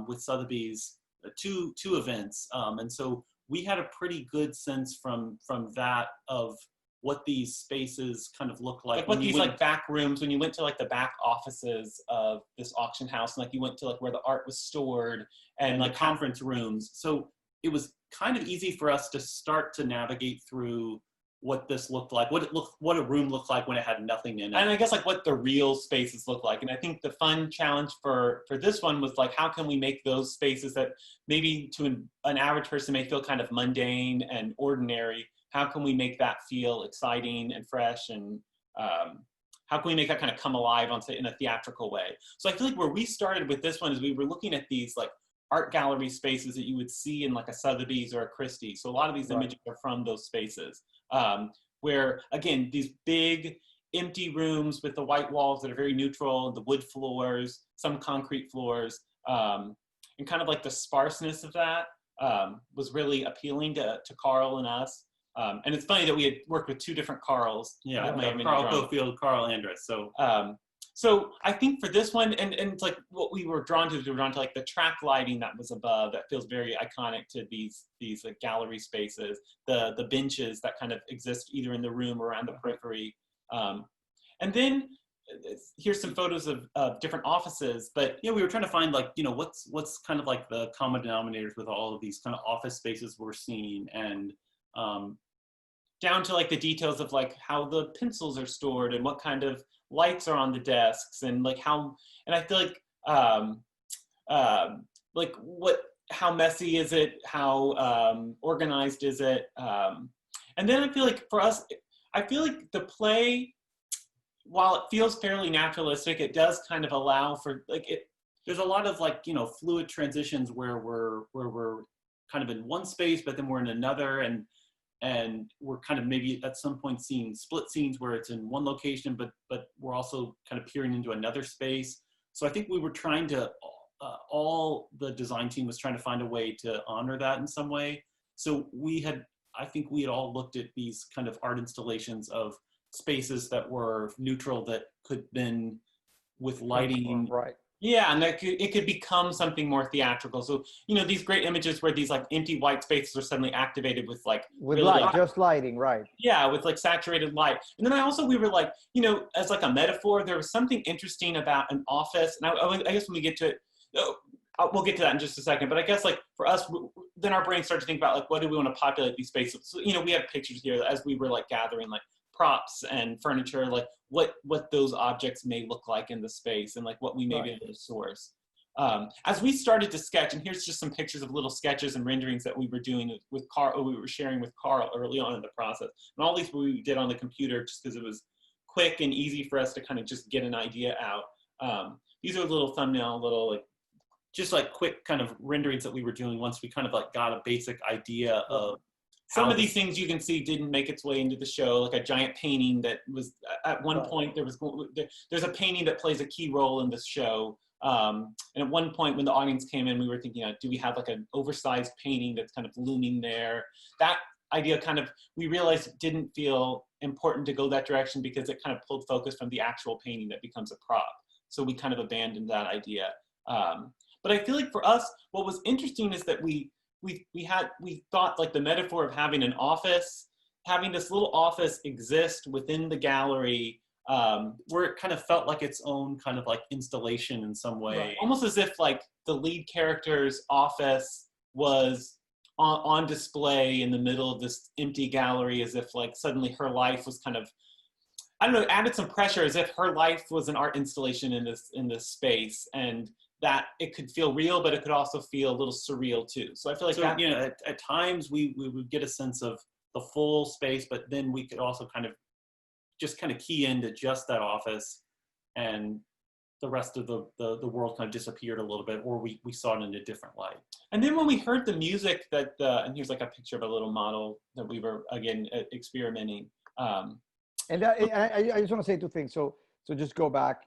with Sotheby's, two events. And so we had a pretty good sense from that of what these spaces kind of look like what these like back rooms, when you went to like the back offices of this auction house, and like you went to like where the art was stored, and like conference rooms. So it was kind of easy for us to start to navigate through what this looked like, what a room looked like when it had nothing in it, and I guess like what the real spaces look like. And I think the fun challenge for this one was like, how can we make those spaces that maybe to an average person may feel kind of mundane and ordinary, how can we make that feel exciting and fresh, and how can we make that kind of come alive in a theatrical way? So I feel like where we started with this one is we were looking at these like art gallery spaces that you would see in like a Sotheby's or a Christie's. So a lot of these images are from those spaces, where again, these big empty rooms with the white walls that are very neutral, the wood floors, some concrete floors, and kind of like the sparseness of that was really appealing to Carl and us. And it's funny that we had worked with two different Carls. Yeah, Carl Cofield, Carl Andrus. So I think for this one, and it's like what we were drawn to like the track lighting that was above, that feels very iconic to these like gallery spaces, the benches that kind of exist either in the room or around the periphery. And then here's some photos of different offices, but we were trying to find like, what's kind of like the common denominators with all of these kind of office spaces we're seeing, and down to like the details of like how the pencils are stored and what kind of lights are on the desks, and like how, and I feel like how messy is it, how organized is it, and then I feel like for us, I feel like the play, while it feels fairly naturalistic, it does kind of allow for like there's a lot of like fluid transitions where we're kind of in one space, but then we're in another, and we're kind of maybe at some point seeing split scenes where it's in one location, but we're also kind of peering into another space. So I think we were trying to, all the design team was trying to find a way to honor that in some way. So I think we had all looked at these kind of art installations of spaces that were neutral, that could then with lighting, Yeah, and it could become something more theatrical. So, you know, these great images where these like empty white spaces are suddenly activated with like really light, just lighting, right? Yeah, with like saturated light. And then we were like, you know, as like a metaphor, there was something interesting about an office. And I guess when we get to it, we'll get to that in just a second. But I guess like for us, then our brain started to think about like, what do we want to populate these spaces? So, you know, we have pictures here as we were like gathering like props and furniture, like what those objects may look like in the space and like what we may be able to source. As we started to sketch, and here's just some pictures of little sketches and renderings that we were doing with Carl, we were sharing with Carl early on in the process. And all these we did on the computer just because it was quick and easy for us to kind of just get an idea out. These are little thumbnail, little like, just like quick kind of renderings that we were doing once we kind of like got a basic idea of some of these things you can see didn't make its way into the show, like a giant painting that was at one point there's a painting that plays a key role in this show. And at one point when the audience came in, we were thinking, do we have like an oversized painting that's kind of looming there? That idea kind of, we realized it didn't feel important to go that direction because it kind of pulled focus from the actual painting that becomes a prop. So we kind of abandoned that idea. But I feel like for us, what was interesting is that we thought like the metaphor of having an office, having this little office exist within the gallery, where it kind of felt like its own kind of like installation in some way. Right. Almost as if like the lead character's office was on display in the middle of this empty gallery, as if like suddenly her life was kind of, I don't know, added some pressure as if her life was an art installation in this space, and that it could feel real, but it could also feel a little surreal too. So I feel like that, you know, at times we would get a sense of the full space, but then we could also kind of just kind of key into just that office, and the rest of the world kind of disappeared a little bit, or we saw it in a different light. And then when we heard the music that, and here's like a picture of a little model that we were, again, experimenting. And I just want to say two things. So just go back.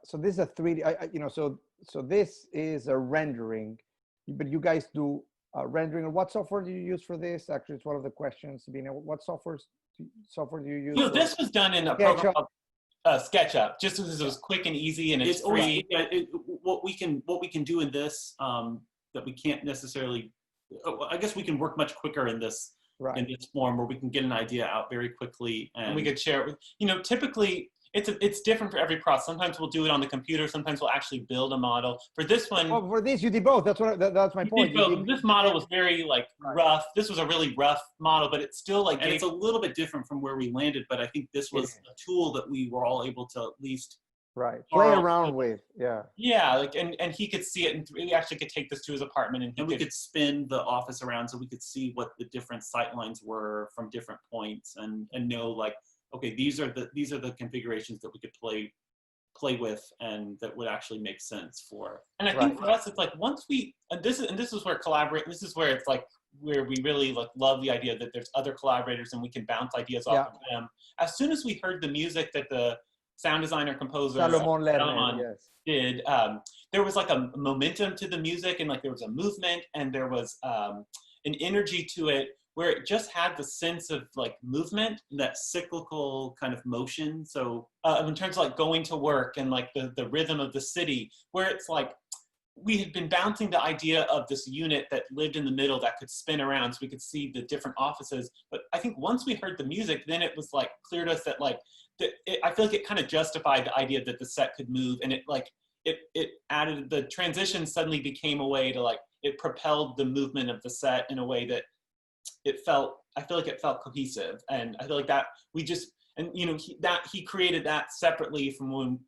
So this is a 3D, you know, so this is a rendering, but you guys do rendering. What software do you use for this? Actually, it's one of the questions. What software do you use? You know, this was done in a program called SketchUp, just because it was quick and easy and it's free. What we can do in this that we can't necessarily, I guess we can work much quicker in this. Right. In this form where we can get an idea out very quickly and we could share it with, you know, typically it's different for every process. Sometimes we'll do it on the computer. Sometimes we'll actually build a model. For this one, for this you did both. That's my point. This model was very like rough. This was a really rough model, but it's still like, and it's a little bit different from where we landed. But I think this was a tool that we were all able to at least play around with. Yeah, like and he could see it, and we actually could take this to his apartment, and we could spin the office around so we could see what the different sight lines were from different points, and know like, okay, these are the configurations that we could play with, and that would actually make sense for. And I think for us, it's like once we, and this is where this is where it's like where we really like love the idea that there's other collaborators and we can bounce ideas off of them. As soon as we heard the music that the sound designer composer Salomon did, there was like a momentum to the music, and like there was a movement, and there was an energy to it where it just had the sense of like movement, that cyclical kind of motion. So in terms of like going to work and like the rhythm of the city, where it's like we had been bouncing the idea of this unit that lived in the middle that could spin around so we could see the different offices. But I think once we heard the music, then it was like clear to us that like, I feel like it kind of justified the idea that the set could move, and it added, the transition suddenly became a way to like, it propelled the movement of the set in a way that I feel like it felt cohesive. And I feel like that we just, and you know, he created that separately from when,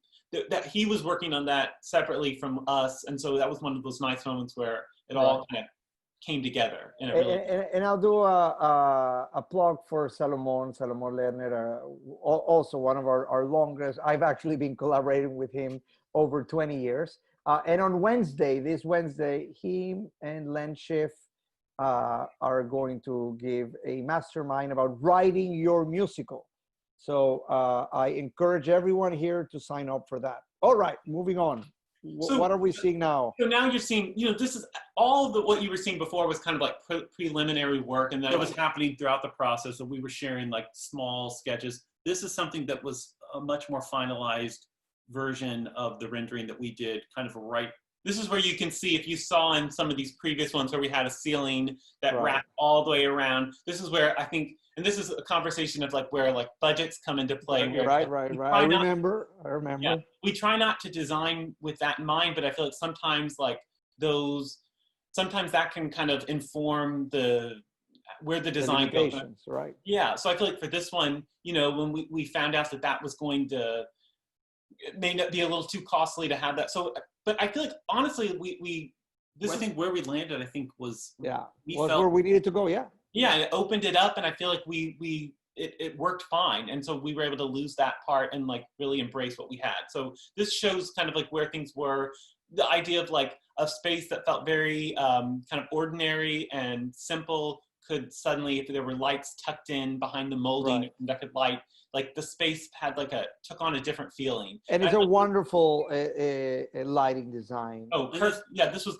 that he was working on that separately from us. And so that was one of those nice moments where it all kind of came together. And I'll do a plug for Salomon Lerner, also one of our longest. I've actually been collaborating with him over 20 years. And on this Wednesday, he and Len Schiff are going to give a mastermind about writing your musical. So I encourage everyone here to sign up for that. All right, moving on. So, what are we seeing now? So now you're seeing, you know, this is all of what you were seeing before was kind of like preliminary work, and that was happening throughout the process. So we were sharing like small sketches. This is something that was a much more finalized version of the rendering that we did kind of right. This is where you can see, if you saw in some of these previous ones where we had a ceiling that wrapped all the way around, this is where I think, and this is a conversation of like where like budgets come into play. Right. I remember. Yeah, we try not to design with that in mind, but I feel like sometimes like sometimes that can kind of inform where the design goes. Right. Yeah, so I feel like for this one, you know, when we found out that was going to, it may not be a little too costly to have that. So, but I feel like honestly, I think where we landed, I think was where we needed to go. Yeah. Yeah, and it opened it up, and I feel like it worked fine, and so we were able to lose that part and like really embrace what we had. So this shows kind of like where things were. The idea of like a space that felt very kind of ordinary and simple could suddenly, if there were lights tucked in behind the molding, that could light, like the space had like took on a different feeling. And it's a wonderful lighting design. Oh, Kirk, this was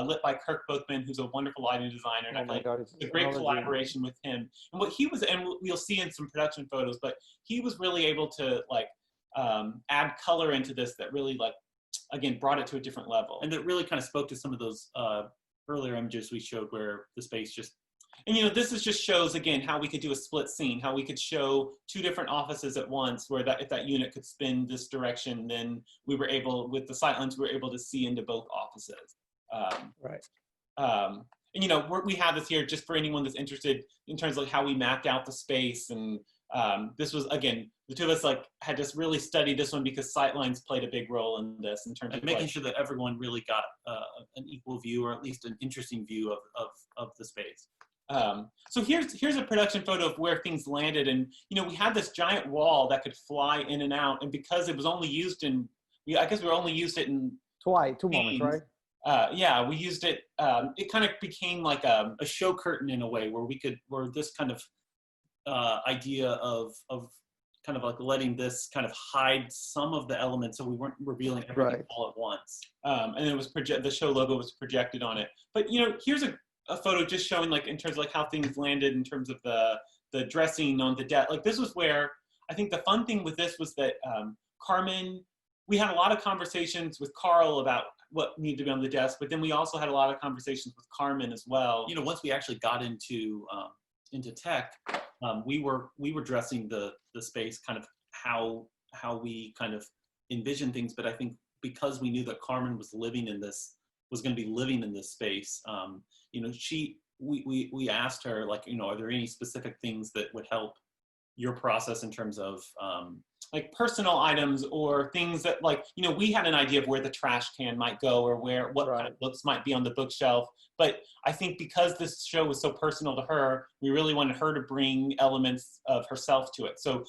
lit by Kirk Bothman, who's a wonderful lighting designer. And I think it's a great collaboration with him. And what he was, and we'll see in some production photos, but he was really able to like add color into this that really like, again, brought it to a different level. And that really kind of spoke to some of those earlier images we showed where the space just, and you know, this just shows again how we could do a split scene, how we could show two different offices at once, where that if that unit could spin this direction, then we were able, with the sightlines, we were able to see into both offices. And you know, we have this here just for anyone that's interested in terms of like how we mapped out the space. And this was, again, the two of us like had just really studied this one because sightlines played a big role in this in terms of making sure that everyone really got an equal view, or at least an interesting view of the space. So here's a production photo of where things landed, and you know, we had this giant wall that could fly in and out, and because it was only used in, I guess we only used it in two moments, right? Yeah, we used it. It kind of became like a show curtain in a way, where this kind of idea of kind of like letting this kind of hide some of the elements, so we weren't revealing everything all at once. And it was the show logo was projected on it. But you know, here's a photo just showing like in terms of like how things landed in terms of the dressing on the deck. Like this was where I think the fun thing with this was that Carmen, we had a lot of conversations with Carl about what needed to be on the desk, but then we also had a lot of conversations with Carmen as well. You know, once we actually got into tech, we were dressing the space kind of how we kind of envisioned things, but I think because we knew that Carmen was going to be living in this space, you know, we asked her, like, you know, are there any specific things that would help your process in terms of like personal items or things that, like, you know, we had an idea of where the trash can might go or what kind of books might be on the bookshelf. But I think because this show was so personal to her, we really wanted her to bring elements of herself to it. So,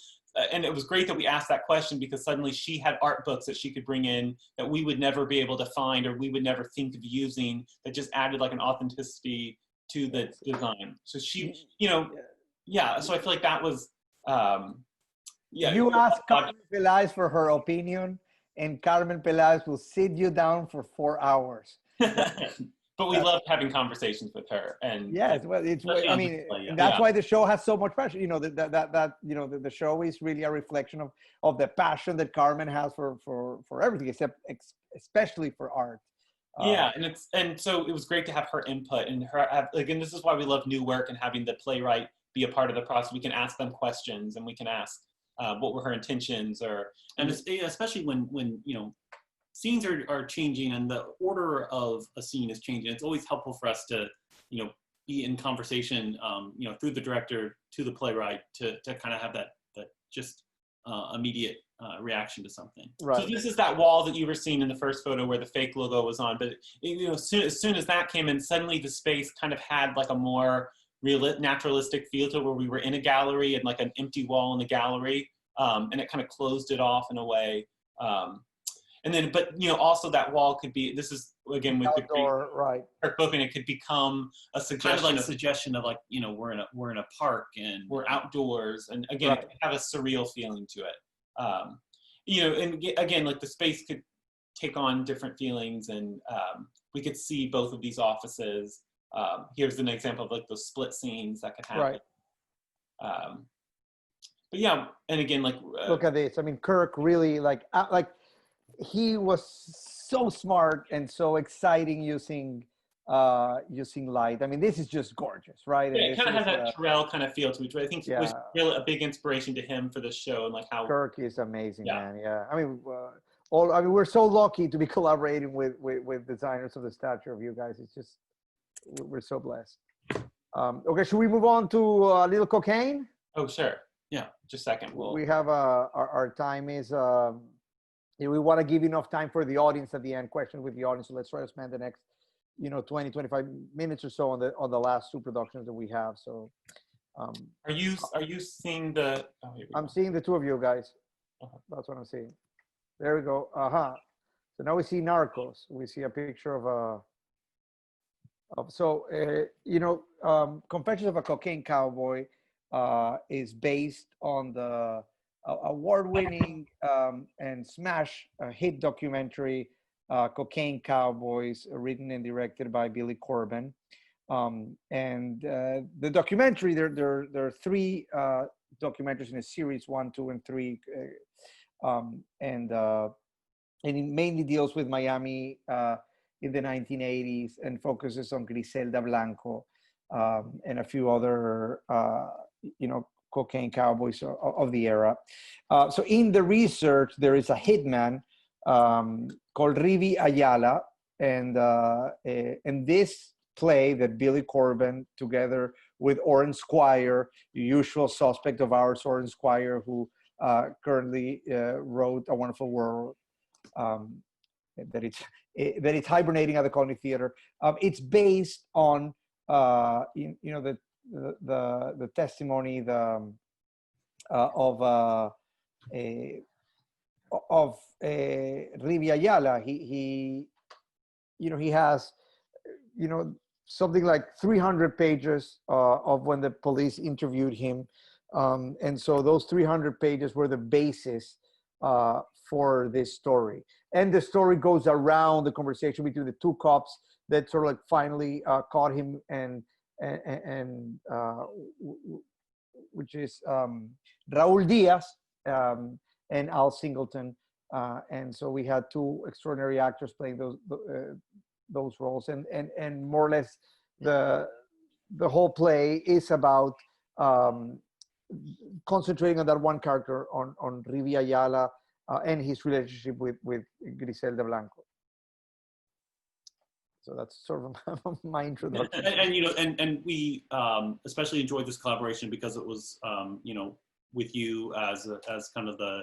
and it was great that we asked that question because suddenly she had art books that she could bring in that we would never be able to find or we would never think of using, that just added like an authenticity to the design. So she, you know, so I feel like that was, you ask Carmen Peláez for her opinion, and Carmen Peláez will sit you down for 4 hours. But we loved having conversations with her, and yes, well, it's. I mean, that's why the show has so much passion. You know that you know the show is really a reflection of the passion that Carmen has for everything, especially for art. And so it was great to have her input and her. Again, this is why we love new work and having the playwright be a part of the process. We can ask them questions, and we can ask what were her intentions, and especially when you know, scenes are changing and the order of a scene is changing. It's always helpful for us to, you know, be in conversation, you know, through the director to the playwright to kind of have that just immediate reaction to something. So this is that wall that you were seeing in the first photo where the fake logo was on. But you know, as soon as that came in, suddenly the space kind of had like a more naturalistic feel to it, where we were in a gallery and like an empty wall in the gallery, and it kind of closed it off in a way. And then, but you know, also that wall could be. This is again with outdoor, Kirk Bothman. It could become a suggestion, kind of like a suggestion of like, you know, we're in a park and we're outdoors, and again, it could have a surreal feeling to it. You know, and again, like the space could take on different feelings, and we could see both of these offices. Here's an example of like those split scenes that could happen. But yeah, and again, like look at this. I mean, Kirk really like he was so smart and so exciting using light. I mean, this is just gorgeous, right? Yeah, And it this kind of is, has that Terrell kind of feel to it, which I think was yeah, really a big inspiration to him for this show and like how. Kirk is amazing, Yeah. man. Yeah, I mean, we're so lucky to be collaborating with designers of the stature of you guys. It's just, we're so blessed. Okay, should we move on to a little cocaine? Oh, sure. Yeah, just a second. We have our time is, we want to give enough time for the audience at the end, questions with the audience. So let's try to spend the next, 20, 25 minutes or so on the last two productions that we have. So Are you seeing the? Oh, here we I'm go. seeing the two of you guys. Uh-huh. That's what I'm seeing. There we go. So now we see Narcos. We see a picture of Confessions of a Cocaine Cowboy is based on the award-winning and smash hit documentary Cocaine Cowboys, written and directed by Billy Corben. The documentary, there are three documentaries in a series, 1, 2, and 3, and it mainly deals with Miami in the 1980s and focuses on Griselda Blanco and a few other, cocaine cowboys of the era. So in the research, there is a hitman called Rivi Ayala, and this play that Billy Corben, together with Oren Squire, the usual suspect of ours, Oren Squire, who currently wrote A Wonderful World, that it's hibernating at the Colony Theater. It's based on the testimony of Rivi Ayala. He has something like 300 pages of when the police interviewed him, and so those 300 pages were the basis for this story. And the story goes around the conversation between the two cops that sort of like finally caught him, and which is Raul Diaz and Al Singleton. And so we had two extraordinary actors playing those roles, and more or less the whole play is about concentrating on that one character, on Rivi Ayala and his relationship with Griselda Blanco. So that's sort of my introduction. And we especially enjoyed this collaboration because it was with you as kind of the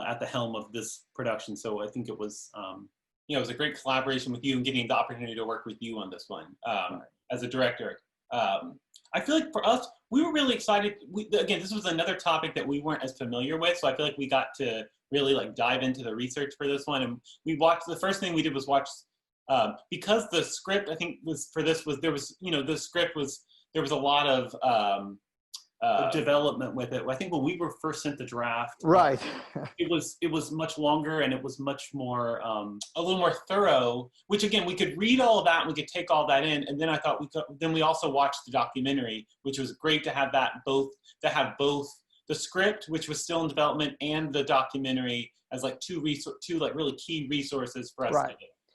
at the helm of this production. So I think it was it was a great collaboration with you and getting the opportunity to work with you on this one as a director. I feel like for us, we were really excited. Again, this was another topic that we weren't as familiar with, so I feel like we got to really like dive into the research for this one. And we watched, the first thing we did was watch, because the script I think was for this was, there was, the script was, there was a lot of development with it. I think when we were first sent the draft, right, it was much longer and it was much more a little more thorough, which again we could read all of that and we could take all that in, and then I thought we also watched the documentary, which was great to have both the script, which was still in development, and the documentary as like two like really key resources for us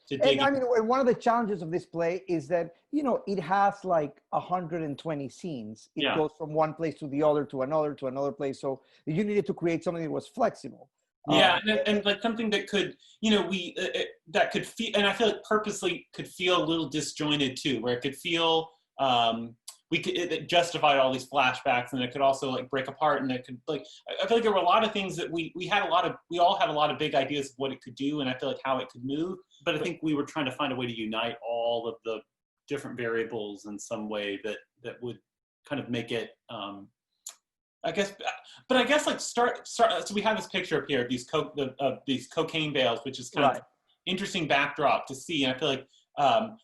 to dig in. I mean, one of the challenges of this play is that, it has like 120 scenes. It goes from one place to the other, to another place. So you needed to create something that was flexible. Yeah, and like something that could, that could feel, and I feel like purposely could feel a little disjointed too, where it could feel, it justified all these flashbacks, and it could also like break apart, and it could like, I feel like there were a lot of things that we all had a lot of big ideas of what it could do, and I feel like how it could move, but I think we were trying to find a way to unite all of the different variables in some way that would kind of make it, I guess like start. So we have this picture up here of these cocaine bales, which is kind of interesting backdrop to see, and I feel like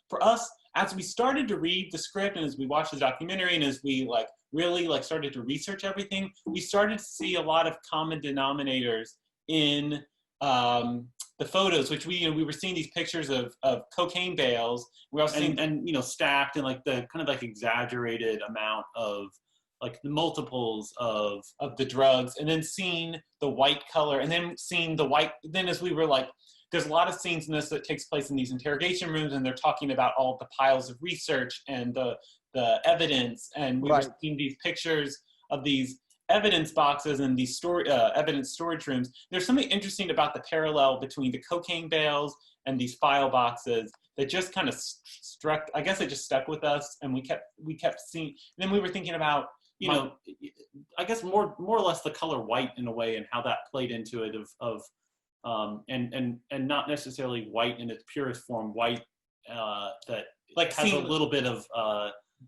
for us, as we started to read the script and as we watched the documentary and as we like really like started to research everything, we started to see a lot of common denominators in the photos, which we were seeing these pictures of cocaine bales. We also seeing, and stacked in like the kind of like exaggerated amount of like the multiples of the drugs, and then seeing the white color, and then seeing the white, then as we were like, there's a lot of scenes in this that takes place in these interrogation rooms, and they're talking about all the piles of research and the evidence, and we were seeing these pictures of these evidence boxes and these evidence storage rooms. There's something interesting about the parallel between the cocaine bales and these file boxes that just kind of struck, I guess it just stuck with us, and we kept seeing, then we were thinking about, you know, I guess more or less the color white in a way, and how that played into it and not necessarily white in its purest form, white that like has a little bit of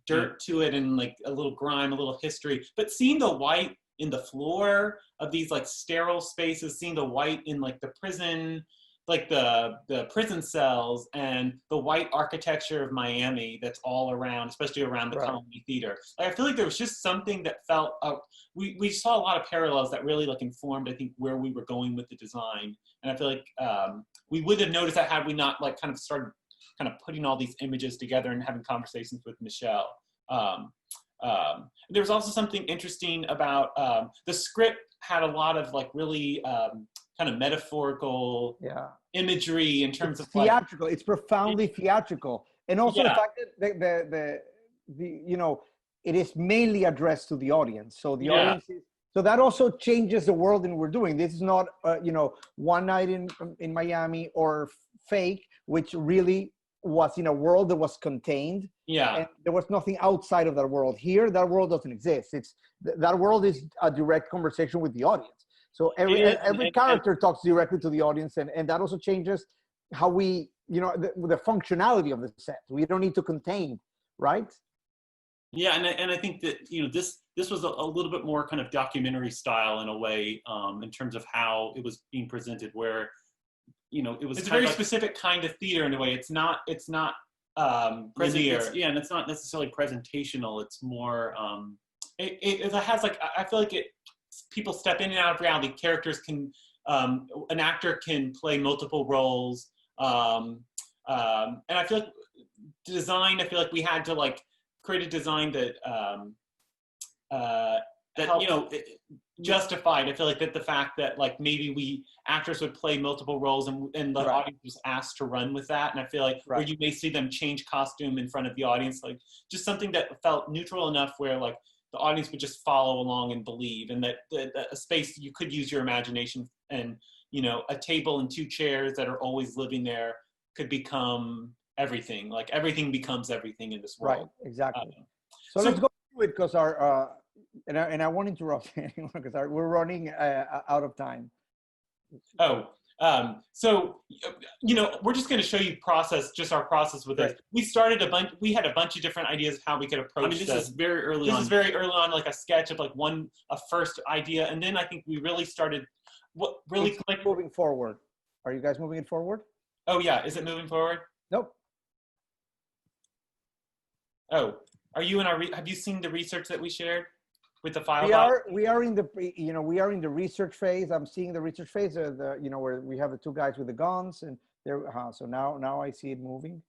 dirt to it, and like a little grime, a little history, but seeing the white in the floor of these like sterile spaces, seeing the white in like the prison, like the prison cells, and the white architecture of Miami that's all around, especially around the Colony Theater. Like, I feel like there was just something that felt, we saw a lot of parallels that really like informed, I think, where we were going with the design. And I feel like we would have noticed that had we not like kind of started kind of putting all these images together and having conversations with Michelle. There was also something interesting about the script had a lot of like really kind of metaphorical imagery in terms of theatrical. It's profoundly theatrical, and also the fact that the you know, it is mainly addressed to the audience. So the audience is, so that also changes the world that we're doing. This is not you know, one night in Miami or Fake, which really was in a world that was contained. And there was nothing outside of that world. Here, that world doesn't exist. It's that world is a direct conversation with the audience. So every character talks directly to the audience, and that also changes how we, you know, the functionality of the set. We don't need to contain, right? Yeah, and I think that, you know, this was a little bit more kind of documentary style in a way, in terms of how it was being presented, where, you know, it's a very specific kind of theater in a way. It's not linear. And it's not necessarily presentational. It's more it has like, I feel like people step in and out of reality. Characters can an actor can play multiple roles, and I feel like design, I feel like we had to like create a design that that, you know, justified. I feel like that the fact that like maybe actors would play multiple roles, and the audience was asked to run with that. And I feel like where you may see them change costume in front of the audience, like just something that felt neutral enough where like the audience would just follow along and believe, and that a space you could use your imagination, and, you know, a table and two chairs that are always living there could become everything. Like everything becomes everything in this world. Right, exactly. So let's go through it, because our and I won't interrupt anyone, because we're running out of time. So, you know, we're just going to show you our process with it. We started we had a bunch of different ideas how we could approach this. This is very early on. This is very early on, like a sketch of like a first idea. And then I think we really started, it's moving forward. Are you guys moving it forward? Oh yeah, is it moving forward? Nope. Oh, are you have you seen the research that we shared with the file? We are in the, you know, we are in the research phase. I'm seeing the research phase, you know, where we have the two guys with the guns, and there. So now I see it moving.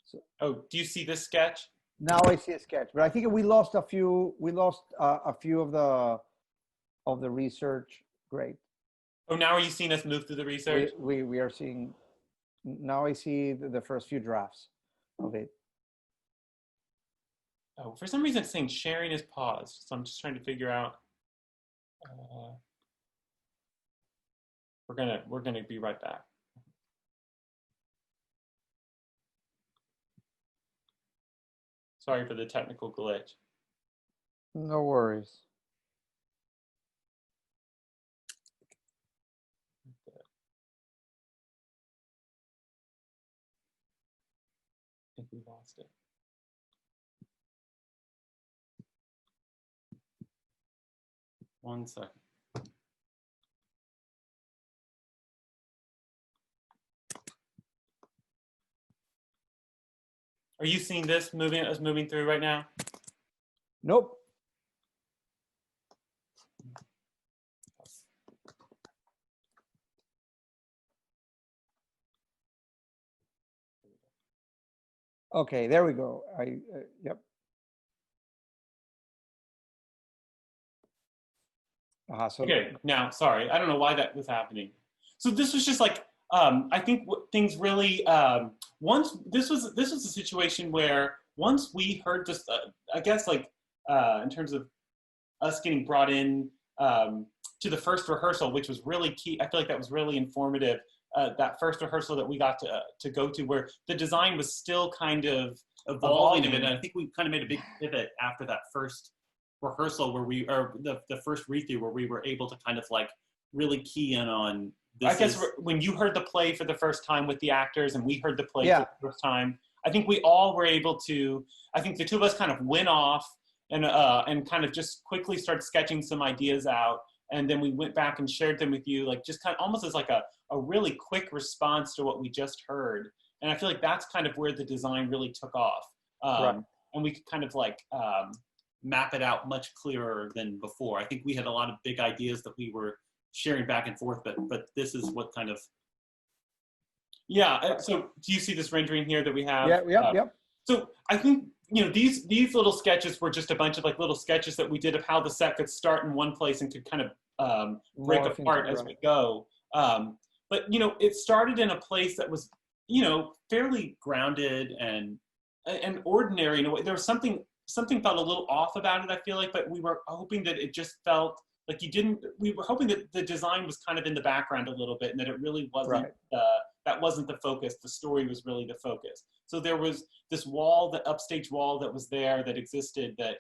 So, oh, do you see this sketch? Now I see a sketch, but I think we lost a few. We lost a few of the research. Great. Oh, now are you seeing us move through the research? We are seeing. Now I see the first few drafts of it. Oh, for some reason it's saying sharing is paused, so I'm just trying to figure out. We're gonna be right back. Sorry for the technical glitch. No worries. I think we lost it. One second. Are you seeing this moving through right now? Nope. Okay, there we go. Yep. So Okay, now, sorry, I don't know why that was happening. So this was just like, I think things really, once, this was a situation where once we heard this, I guess like, in terms of us getting brought in to the first rehearsal, which was really key, I feel like that was really informative, that first rehearsal that we got to go to, where the design was still kind of evolving a bit, and I think we kind of made a big pivot after that first rehearsal where we, or the first read-through where we were able to kind of like really key in on this. I guess when you heard the play for the first time with the actors and we heard the play for the first time, I think we all were able to, I think the two of us kind of went off and kind of just quickly started sketching some ideas out. And then we went back and shared them with you, like just kind of almost as like a really quick response to what we just heard. And I feel like that's kind of where the design really took off. And we could kind of like, map it out much clearer than before. I think we had a lot of big ideas that we were sharing back and forth, but this is what kind of, so do you see this rendering here that we have? Yep. So I think, you know, these little sketches were just a bunch of like little sketches that we did of how the set could start in one place and could kind of break apart as we go. But, you know, it started in a place that was, you know, fairly grounded and ordinary in a way. There was something felt a little off about it, I feel like, but we were hoping that it just felt like we were hoping that the design was kind of in the background a little bit and that it really wasn't, that wasn't the focus. The story was really the focus. So there was this wall, the upstage wall that was there that existed that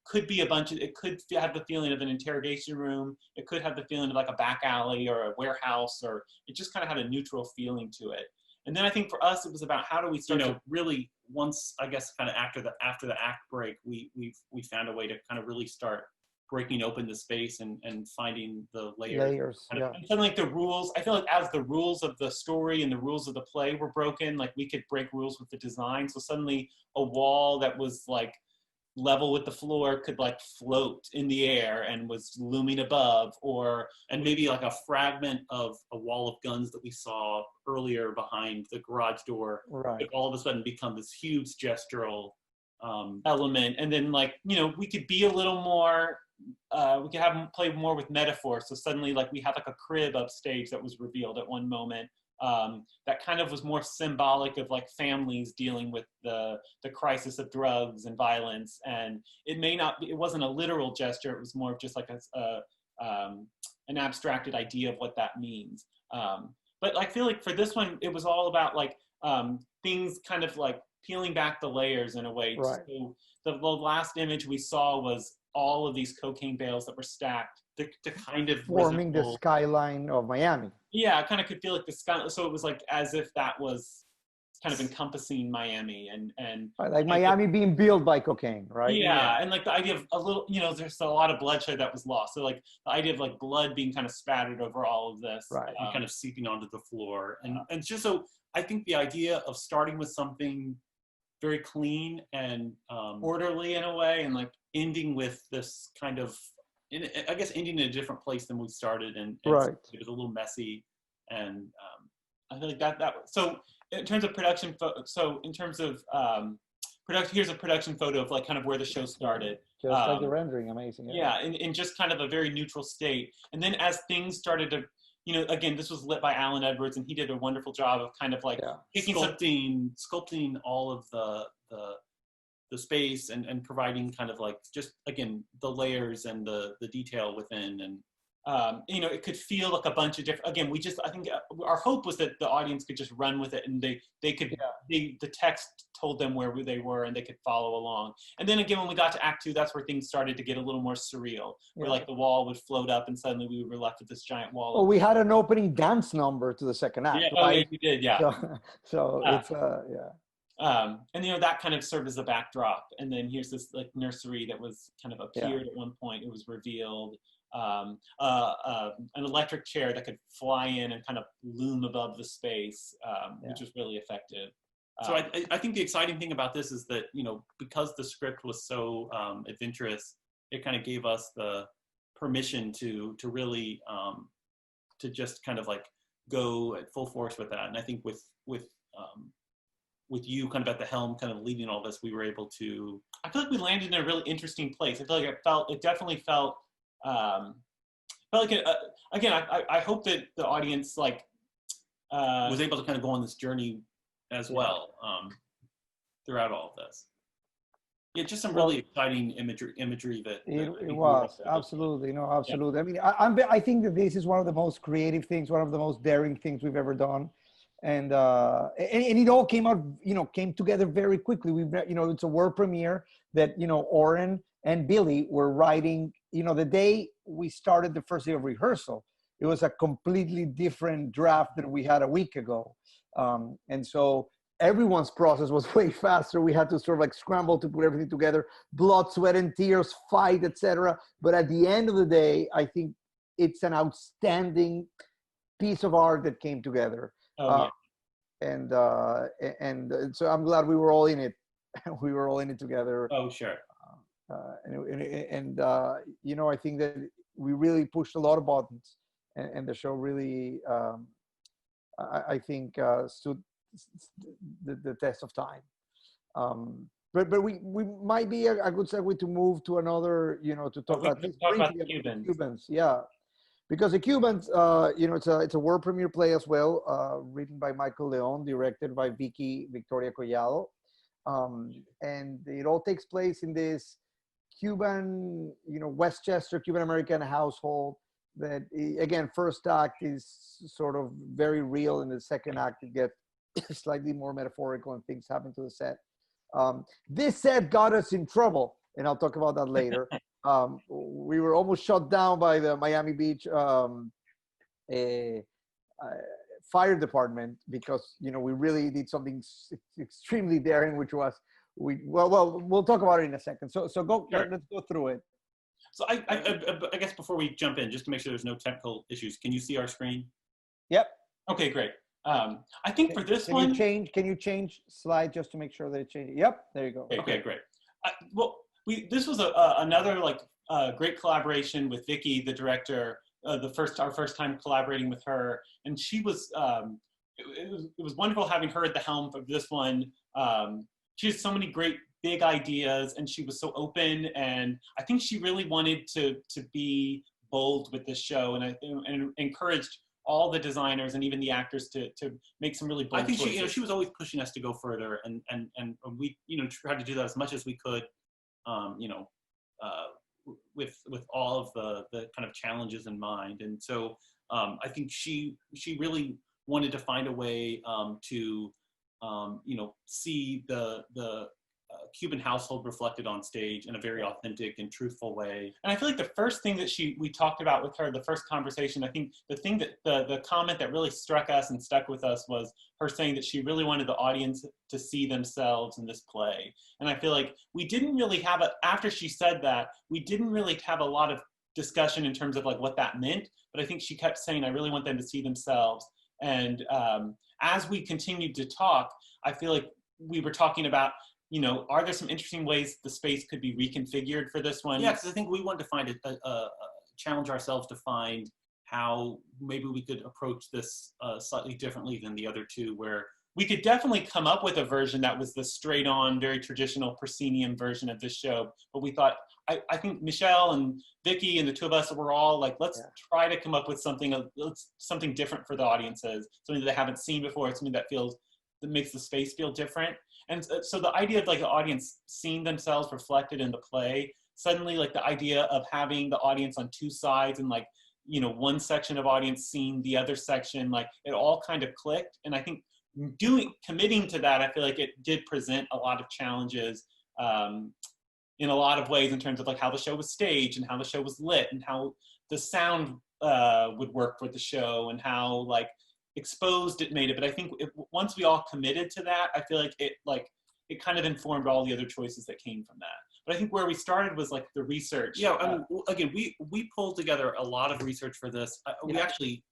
could be it could have the feeling of an interrogation room. It could have the feeling of like a back alley or a warehouse, or it just kind of had a neutral feeling to it. And then I think for us, it was about how do we start to really, once, I guess, kind of after the act break, we found a way to kind of really start breaking open the space and finding the layers. And suddenly, like the rules, I feel like as the rules of the story and the rules of the play were broken, like we could break rules with the design. So suddenly a wall that was like level with the floor could like float in the air and was looming above, and maybe like a fragment of a wall of guns that we saw earlier behind the garage door could all of a sudden become this huge gestural element. And then, like, you know, we could be a little more, we could have them play more with metaphor. So suddenly, like, we had like a crib upstage that was revealed at one moment. That kind of was more symbolic of like families dealing with the crisis of drugs and violence, and it wasn't a literal gesture. It was more of just like an abstracted idea of what that means. But I feel like for this one, it was all about like things kind of like peeling back the layers in a way. So the last image we saw was all of these cocaine bales that were stacked to kind of forming the skyline of Miami. Yeah, I kind of could feel like the sky. So it was like as if that was kind of encompassing Miami and like Miami being built by cocaine, right? Yeah, and like the idea of a little, you know, there's a lot of bloodshed that was lost. So like the idea of like blood being kind of spattered over all of this, and kind of seeping onto the floor, and just so I think the idea of starting with something very clean and orderly in a way, and like ending with this kind of, I guess, ending in a different place than we started, and it was a little messy, and I feel like that. So in terms of production, in terms of production, here's a production photo of like kind of where the show started. Just like the rendering, amazing. Yeah, in just kind of a very neutral state, and then as things started to, you know, again, this was lit by Alan Edwards, and he did a wonderful job of kind of like sculpting all of the space and providing kind of like just, again, the layers and the detail within. And you know, it could feel like a bunch of different, again, I think our hope was that the audience could just run with it, and they could, the text told them where they were and they could follow along. And then again, when we got to Act 2, that's where things started to get a little more surreal, where like the wall would float up and suddenly we were left with this giant wall. Oh, we had an opening dance number to the second act. Yeah, right? We did, yeah. So it's, and you know, that kind of served as a backdrop. And then here's this like nursery that was kind of appeared at one point. It was revealed. An electric chair that could fly in and kind of loom above the space, which was really effective. So I think the exciting thing about this is that, you know, because the script was so adventurous, it kind of gave us the permission to really to just kind of like go at full force with that. And I think with you kind of at the helm, kind of leading all this, we were able to, I feel like we landed in a really interesting place. I feel like it definitely felt But like again, I hope that the audience like was able to kind of go on this journey as well throughout all of this. Yeah, just some really exciting imagery that it was absolutely absolutely. Yeah. I mean, I think that this is one of the most creative things, one of the most daring things we've ever done, and it all came together very quickly. It's a world premiere that Oren and Billy were writing. The day we started the first day of rehearsal, it was a completely different draft than we had a week ago, and so everyone's process was way faster. We had to sort of like scramble to put everything together, blood, sweat, and tears, fight, etc. But at the end of the day, I think it's an outstanding piece of art that came together. And so I'm glad we were all in it. We were all in it together. Oh, sure. I think that we really pushed a lot of buttons, and the show really, I think, stood the test of time. But we might be a good segue to move to another, to talk about the Cubans. Yeah, because the Cubans, it's a world premiere play as well, written by Michael Leon, directed by Victoria Collado, and it all takes place in this Cuban, Westchester Cuban American household. That again, first act is sort of very real, and the second act it gets slightly more metaphorical, and things happen to the set. This set got us in trouble, and I'll talk about that later. We were almost shut down by the Miami Beach fire department because we really did something extremely daring, which was we'll talk about it in a second. So go. Sure. Let's go through it. So I guess before we jump in, just to make sure there's no technical issues, can you see our screen? Yep. Okay, great. I think for this one, can you change slide just to make sure that it changes? Yep, there you go. Okay, great. This was another great collaboration with Vicky, the director. Our first time collaborating with her, and she was. It was wonderful having her at the helm of this one. She has so many great big ideas, and she was so open, and I think she really wanted to be bold with this show, and encouraged all the designers and even the actors to make some really bold choices. I think she was always pushing us to go further, and we tried to do that as much as we could, with all of the kind of challenges in mind. And so I think she really wanted to find a way to see the Cuban household reflected on stage in a very authentic and truthful way. And I feel like the first thing that we talked about with her, the first conversation, I think the thing that the comment that really struck us and stuck with us was her saying that she really wanted the audience to see themselves in this play. And I feel like we didn't really have after she said that, we didn't really have a lot of discussion in terms of like what that meant, but I think she kept saying, I really want them to see themselves. And as we continued to talk, I feel like we were talking about, are there some interesting ways the space could be reconfigured for this one? Yeah, because I think we wanted to find challenge ourselves to find how maybe we could approach this slightly differently than the other two, where we could definitely come up with a version that was the straight on, very traditional proscenium version of this show. But we thought, I think Michelle and Vicky and the two of us were all like, let's try to come up with something different for the audiences, something that they haven't seen before, something that makes the space feel different. And so the idea of like the audience seeing themselves reflected in the play, suddenly like the idea of having the audience on two sides and like, one section of audience seeing the other section, like it all kind of clicked. And I think committing to that, I feel like it did present a lot of challenges in a lot of ways in terms of like how the show was staged and how the show was lit and how the sound would work for the show and how like exposed it made it. But I think once we all committed to that, I feel like it kind of informed all the other choices that came from that. But I think where we started was like the research. Yeah, again, we pulled together a lot of research for this. We actually,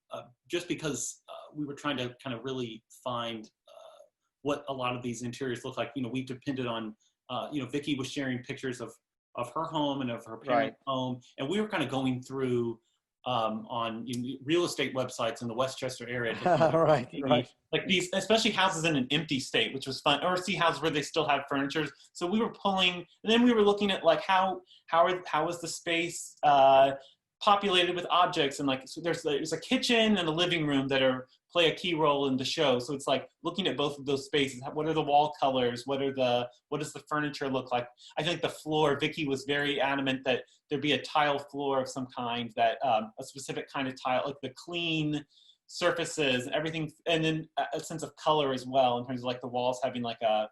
just because we were trying to kind of really find what a lot of these interiors look like, we depended on, Vicky was sharing pictures of her home and of her parents' home. And we were kind of going through on real estate websites in the Westchester area. Right. Like these, especially houses in an empty state, which was fun, or see houses where they still have furniture. So we were pulling, and then we were looking at like how is the space populated with objects, and like, so there's a kitchen and a living room that play a key role in the show. So it's like looking at both of those spaces. What are the wall colors? What does the furniture look like? I think the floor, Vicky was very adamant that there be a tile floor of some kind, that a specific kind of tile, like the clean surfaces, everything, and then a sense of color as well, in terms of like the walls having like a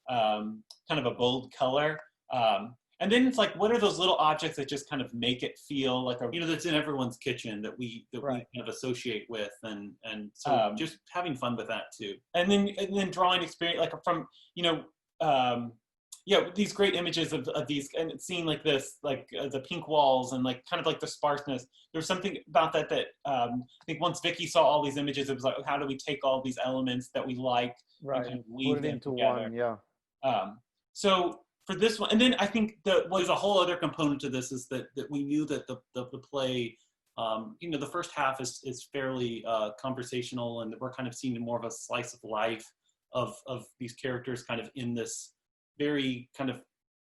kind of a bold color. And then it's like, what are those little objects that just kind of make it feel like that's in everyone's kitchen that we kind of associate with, and so just having fun with that too. And then drawing experience, like from, these great images of these, and seeing like this, like the pink walls and like kind of like the sparseness. There's something about that I think once Vicky saw all these images, it was like, how do we take all these elements that we like and kind of weave put it them into together? one, So for this one, and then I think there's a whole other component to this, is that we knew that the play, the first half is fairly conversational, and we're kind of seeing more of a slice of life of these characters kind of in this very kind of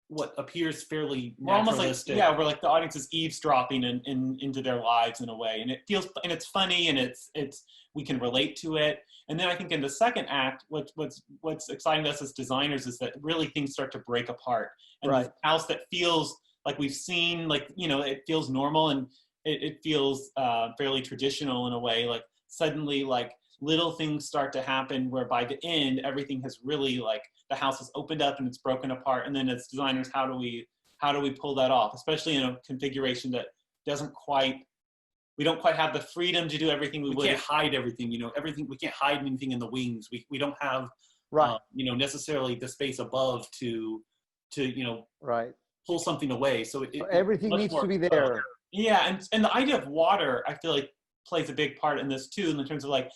what appears fairly naturalistic. We're like the audience is eavesdropping into their lives in a way, and it feels, and it's funny, and it's we can relate to it. And then I think in the second act, what's exciting to us as designers is that really things start to break apart. And this house that feels like we've seen, like, it feels normal, and it feels fairly traditional in a way. Like suddenly, like little things start to happen where by the end, everything has really, like, the house is opened up and it's broken apart. And then as designers, how do we pull that off? Especially in a configuration that we don't quite have the freedom to do everything we would. We can't hide everything, everything. We can't hide anything in the wings. We don't have, necessarily the space above to pull something away. So everything needs to be there. And the idea of water, I feel like, plays a big part in this too, in terms of like,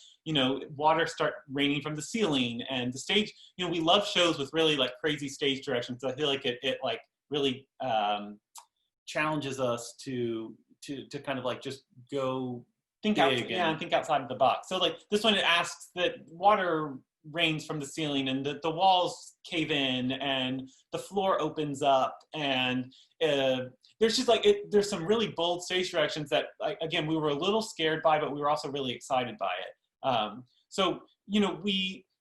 water start raining from the ceiling, and the stage, we love shows with really like crazy stage directions. So I feel like it like really challenges us to kind of like just go think outside of the box. So like this one, it asks that water rains from the ceiling, and the walls cave in, and the floor opens up, and there's just like there's some really bold stage directions that, again, we were a little scared by, but we were also really excited by it. So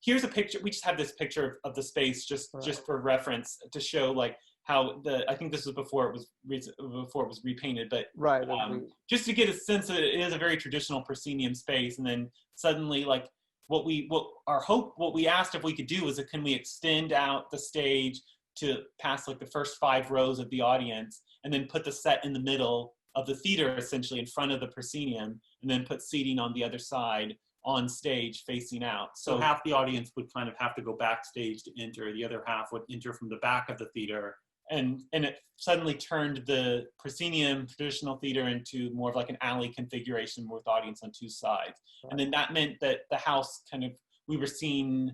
here's a picture. We just have this picture of the space just for reference to show like how I think this was before it was repainted, but just to get a sense that it is a very traditional proscenium space. And then suddenly, like, what we asked if we could do was, can we extend out the stage to past like the first 5 rows of the audience, and then put the set in the middle of the theater, essentially in front of the proscenium, and then put seating on the other side on stage facing out. So half the audience would kind of have to go backstage to enter, the other half would enter from the back of the theater. And it suddenly turned the proscenium traditional theater into more of like an alley configuration with audience on 2 sides. And then that meant that the house we were seeing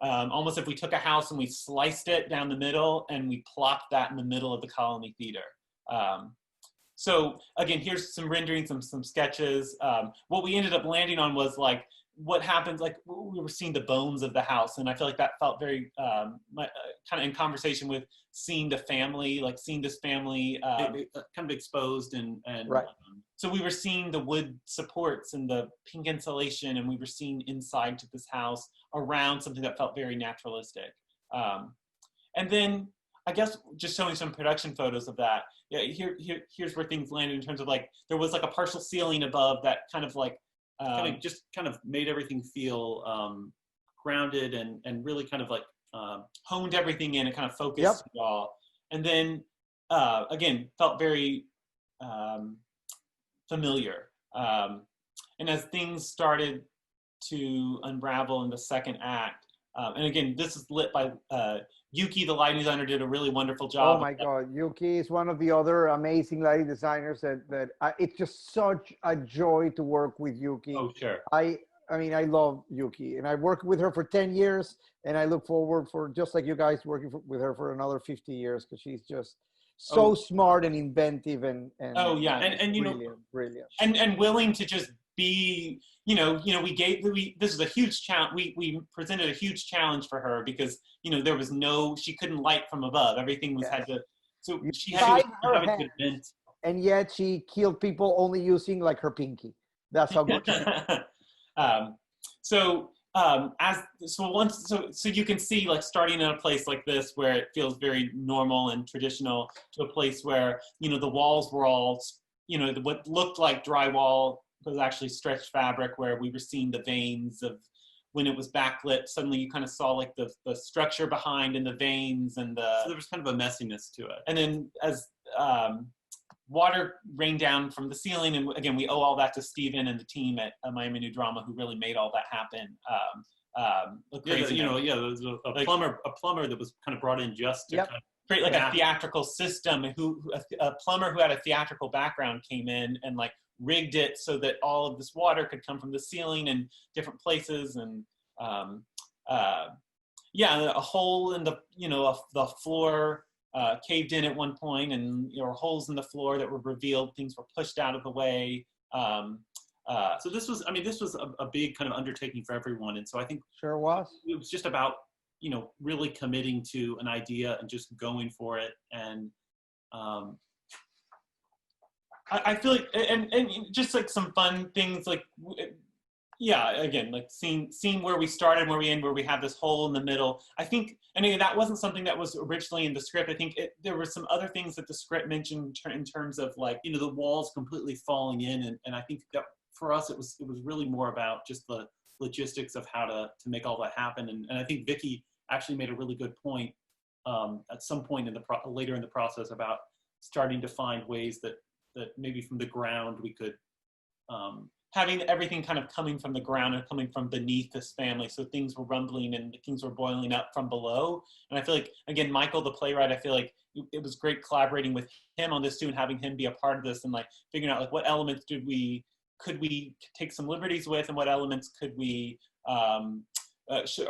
almost if we took a house and we sliced it down the middle and we plopped that in the middle of the Colony Theater. So again, here's some renderings, some sketches. What we ended up landing on was like, what happens, like we were seeing the bones of the house, and I feel like that felt very kind of in conversation with seeing the family, like seeing this family kind of exposed, and so we were seeing the wood supports and the pink insulation, and we were seeing inside to this house around something that felt very naturalistic. And then I guess just showing some production photos of that. Yeah, here's where things landed in terms of like, there was like a partial ceiling above that kind of like, just kind of made everything feel grounded and really kind of like honed everything in and kind of focused it all. And then again, felt very familiar. And as things started to unravel in the second act, and again, this is lit by Yuki, the lighting designer, did a really wonderful job. Oh my God, Yuki is one of the other amazing lighting designers that it's just such a joy to work with Yuki. Oh, sure. I mean, I love Yuki, and I worked with her for 10 years, and I look forward for, just like you guys, working with her for another 50 years, because she's just so smart and inventive and and you know, brilliant. And willing to just be, this is a huge challenge. We presented a huge challenge for her because, there was she couldn't light from above. Everything was had to, so she had to invent. and yet she killed people only using like her pinky. That's how good. So you can see, like, starting in a place like this where it feels very normal and traditional, to a place where, you know, the walls were all, you know, what looked like drywall was actually stretched fabric, where we were seeing the veins of, when it was backlit, suddenly you kind of saw like the structure behind and the veins, and so there was kind of a messiness to it. And then as water rained down from the ceiling, and again, we owe all that to Stephen and the team at Miami New Drama, who really made all that happen. There was a plumber that was kind of brought in just to kind of create like a theatrical system. A plumber who had a theatrical background came in and like rigged it so that all of this water could come from the ceiling and different places, and a hole in the, you know, the floor caved in at one point, and there were holes in the floor that were revealed, things were pushed out of the way. So this was a big kind of undertaking for everyone, and so I think sure was. It was just about, you know, really committing to an idea and just going for it. And I feel like, and just like some fun things, like, again, like seeing where we started, where we end, where we have this hole in the middle. I think, and again, that wasn't something that was originally in the script. I think there were some other things that the script mentioned in terms of, like, you know, the walls completely falling in, and I think that for us it was really more about just the logistics of how to make all that happen. And I think Vicky actually made a really good point at some point later in the process about starting to find ways that maybe from the ground we could, having everything kind of coming from the ground and coming from beneath this family. So things were rumbling and things were boiling up from below. And I feel like, again, Michael, the playwright, I feel like it was great collaborating with him on this too, and having him be a part of this, and like figuring out like what elements could we take some liberties with, and what elements could we,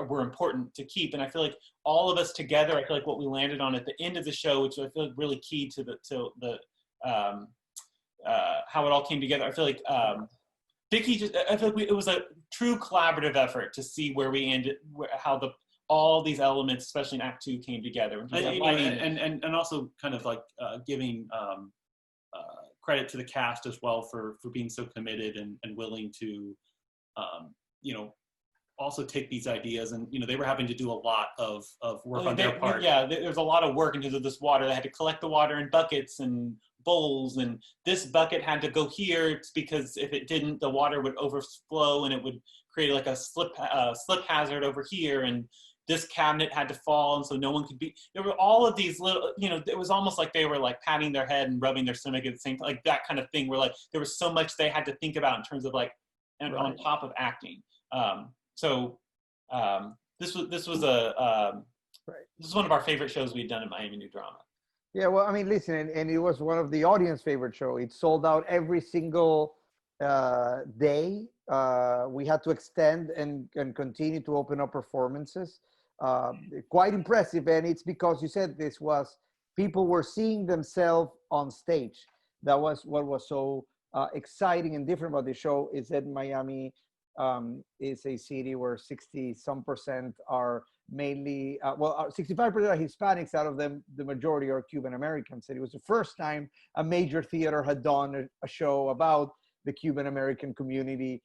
were important to keep. And I feel like all of us together, I feel like what we landed on at the end of the show, which I feel like really key to the how it all came together. I feel like Vicky I feel like it was a true collaborative effort to see where we ended, how all these elements, especially in Act 2, came together. And also kind of like giving credit to the cast as well for being so committed and willing to, you know, also take these ideas. And, you know, they were having to do a lot of work on their part. Yeah, there's a lot of work into this water. They had to collect the water in buckets and bowls, and this bucket had to go here. It's because if it didn't, the water would overflow and it would create like a slip hazard over here, and this cabinet had to fall, and so no one could be. There were all of these little, you know, it was almost like they were like patting their head and rubbing their stomach at the same time, like that kind of thing, where like there was so much they had to think about in terms of like, and on top of acting. This was one of our favorite shows we'd done at Miami New Drama. Yeah, well, I mean, listen, and it was one of the audience favorite show. It sold out every single day. We had to extend and continue to open up performances. Quite impressive, and it's because you said this was, people were seeing themselves on stage. That was what was so exciting and different about the show, is that Miami is a city where 60-some% are mainly, 65% are Hispanics. Out of them, the majority are Cuban Americans. And it was the first time a major theater had done a show about the Cuban American community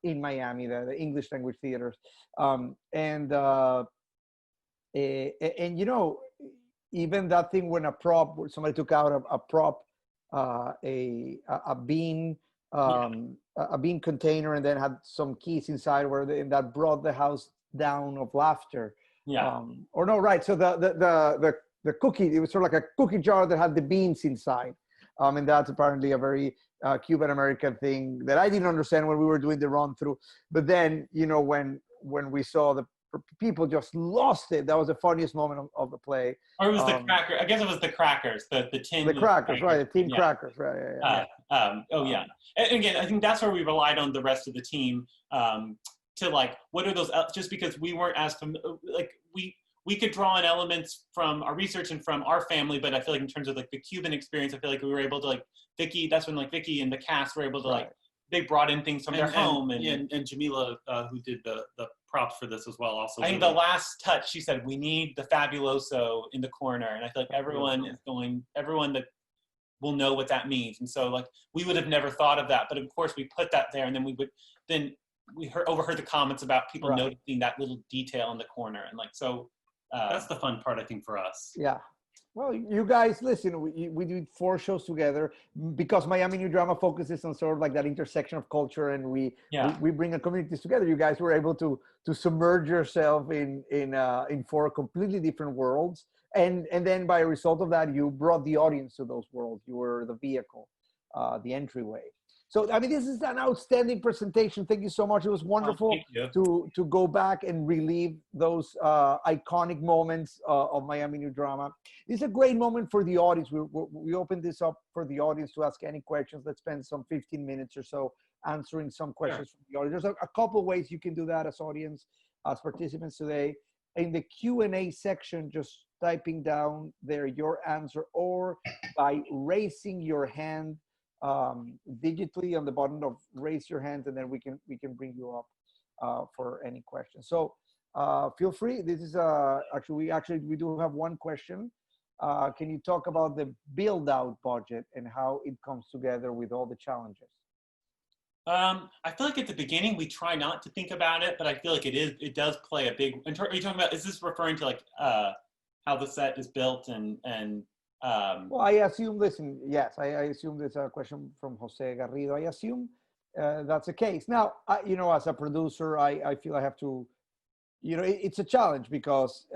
in Miami, the English language theaters. And you know, even that thing when somebody took out a prop, a bean, a bean container, and then had some keys inside, and that brought the house down of laughter. Yeah. So the cookie, it was sort of like a cookie jar that had the beans inside. And that's apparently a very Cuban American thing that I didn't understand when we were doing the run through. But then, you know, when we saw the people just lost it. That was the funniest moment of the play. Or it was the cracker. I guess it was the crackers, the tin. The crackers, right? The tin crackers, right? Yeah. And again, I think that's where we relied on the rest of the team to like, what are those? Just because we weren't as like we could draw on elements from our research and from our family, but I feel like in terms of like the Cuban experience, I feel like we were able to like Vicky. That's when like Vicky and the cast were able to like. They brought in things from their home, and Jamila, who did the props for this as well. Also, I think the last touch, she said, "We need the Fabuloso in the corner," and I feel like everyone that will know what that means. And so like, we would have never thought of that, but of course we put that there, and then we overheard the comments about people noticing that little detail in the corner. And like, so that's the fun part, I think, for us. Yeah. Well, you guys, listen, we do 4 shows together because Miami New Drama focuses on sort of like that intersection of culture, and we bring the communities together. You guys were able to submerge yourself in 4 completely different worlds. And then by result of that, you brought the audience to those worlds. You were the vehicle, the entryway. So, I mean, this is an outstanding presentation. Thank you so much. It was wonderful to go back and relive those iconic moments of Miami New Drama. This is a great moment for the audience. We open this up for the audience to ask any questions. Let's spend some 15 minutes or so answering some questions from the audience. There's a couple of ways you can do that as audience, as participants today. In the Q&A section, just typing down there your answer, or by raising your hand digitally on the button of raise your hand, and then we can bring you up for any questions. So feel free. This is we do have one question. Can you talk about the build out budget and how it comes together with all the challenges? I feel like at the beginning we try not to think about it, but I feel like it does play a big. Are you talking about? Is this referring to like how the set is built and well, I assume, listen, yes, I assume there's a question from Jose Garrido. I assume that's the case. Now, you know, as a producer, I feel I have to, you know, it's a challenge because,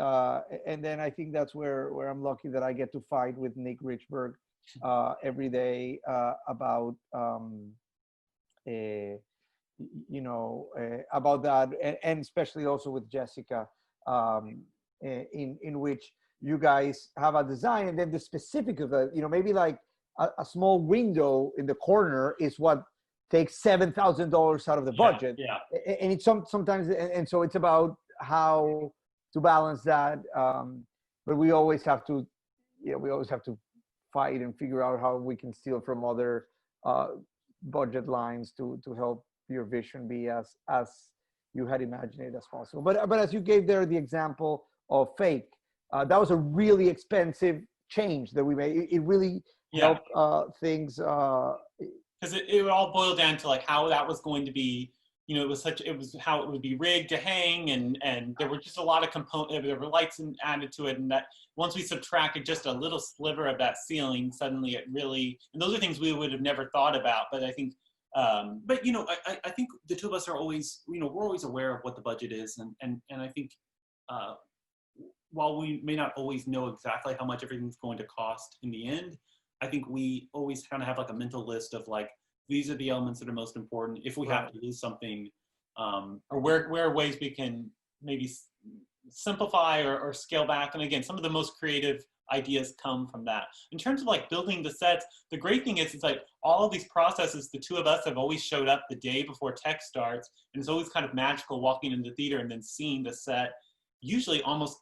and then I think that's where I'm lucky that I get to fight with Nick Richburg every day about, you know, about that, and especially also with Jessica, in which you guys have a design, and then the specific of the, you know, maybe like a small window in the corner is what takes $7,000 out of the budget. Yeah. And it's sometimes, and so it's about how to balance that. But we always have to, fight and figure out how we can steal from other budget lines to help your vision be as you had imagined it as possible. But as you gave there the example of Fake, that was a really expensive change that we made. It really helped things. Because it would all boil down to like how that was going to be, you know, it was how it would be rigged to hang, and there were just a lot of components, there were lights added to it, and that once we subtracted just a little sliver of that ceiling, suddenly it really, and those are things we would have never thought about. But I think, but you know, I think the two of us are always, you know, we're always aware of what the budget is, and I think, while we may not always know exactly how much everything's going to cost in the end, I think we always kind of have like a mental list of like, these are the elements that are most important. If we have to lose something, or where are ways we can maybe simplify or scale back. And again, some of the most creative ideas come from that. In terms of like building the sets, the great thing is it's like all of these processes, the two of us have always showed up the day before tech starts. And it's always kind of magical walking into the theater and then seeing the set, usually almost,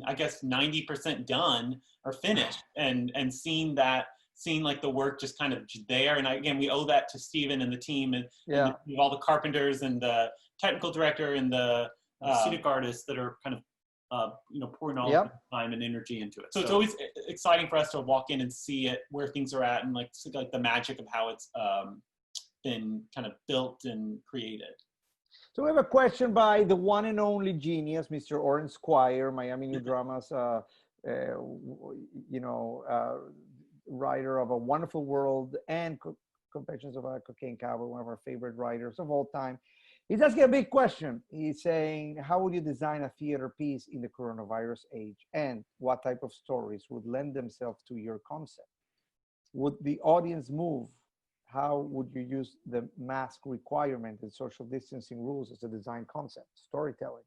I guess 90% done or finished, and seeing like the work just kind of there. And again, we owe that to Steven and the team, and all the carpenters and the technical director and the scenic artists that are kind of you know, pouring all their time and energy into it. So it's always exciting for us to walk in and see it where things are at, and like the magic of how it's been kind of built and created. So we have a question by the one and only genius, Mr. Oren Squire, Miami New Drama's, you know, writer of A Wonderful World and Confessions of a Cocaine Cowboy, one of our favorite writers of all time. He's asking a big question. He's saying, how would you design a theater piece in the coronavirus age? And what type of stories would lend themselves to your concept? Would the audience move? How would you use the mask requirement and social distancing rules as a design concept, storytelling?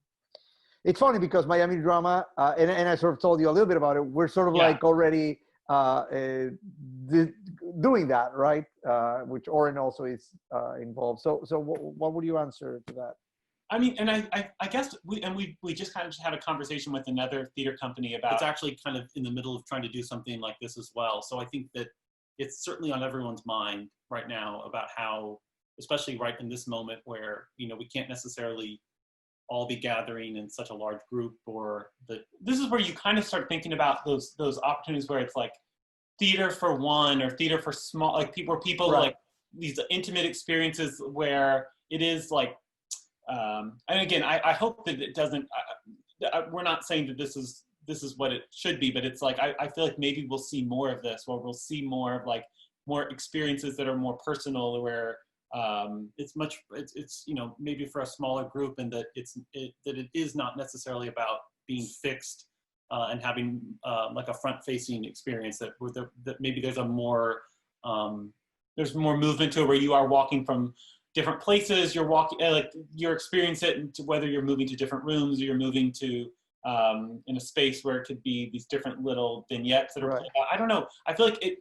It's funny because Miami Drama, and I sort of told you a little bit about it, we're sort of like already doing that, right? Which Oren also is involved. So what would you answer to that? I mean, and I guess we just kind of had a conversation with another theater company about, it's actually kind of in the middle of trying to do something like this as well. So I think that it's certainly on everyone's mind right now about how, especially right in this moment where, you know, we can't necessarily all be gathering in such a large group, or this is where you kind of start thinking about those opportunities where it's like, theater for one or theater for small, like people Right. like these intimate experiences where it is like, and again, I hope that it doesn't, we're not saying that this is what it should be, but it's like, I feel like maybe we'll see more of this, where we'll see more of like, more experiences that are more personal, where it's you know, maybe for a smaller group, and that it is not necessarily about being fixed and having like a front-facing experience, that maybe there's there's more movement to it, where you are walking from different places, you're walking, like you're experiencing it, whether you're moving to different rooms or you're moving to in a space where it could be these different little vignettes that are played out. I don't know. I feel like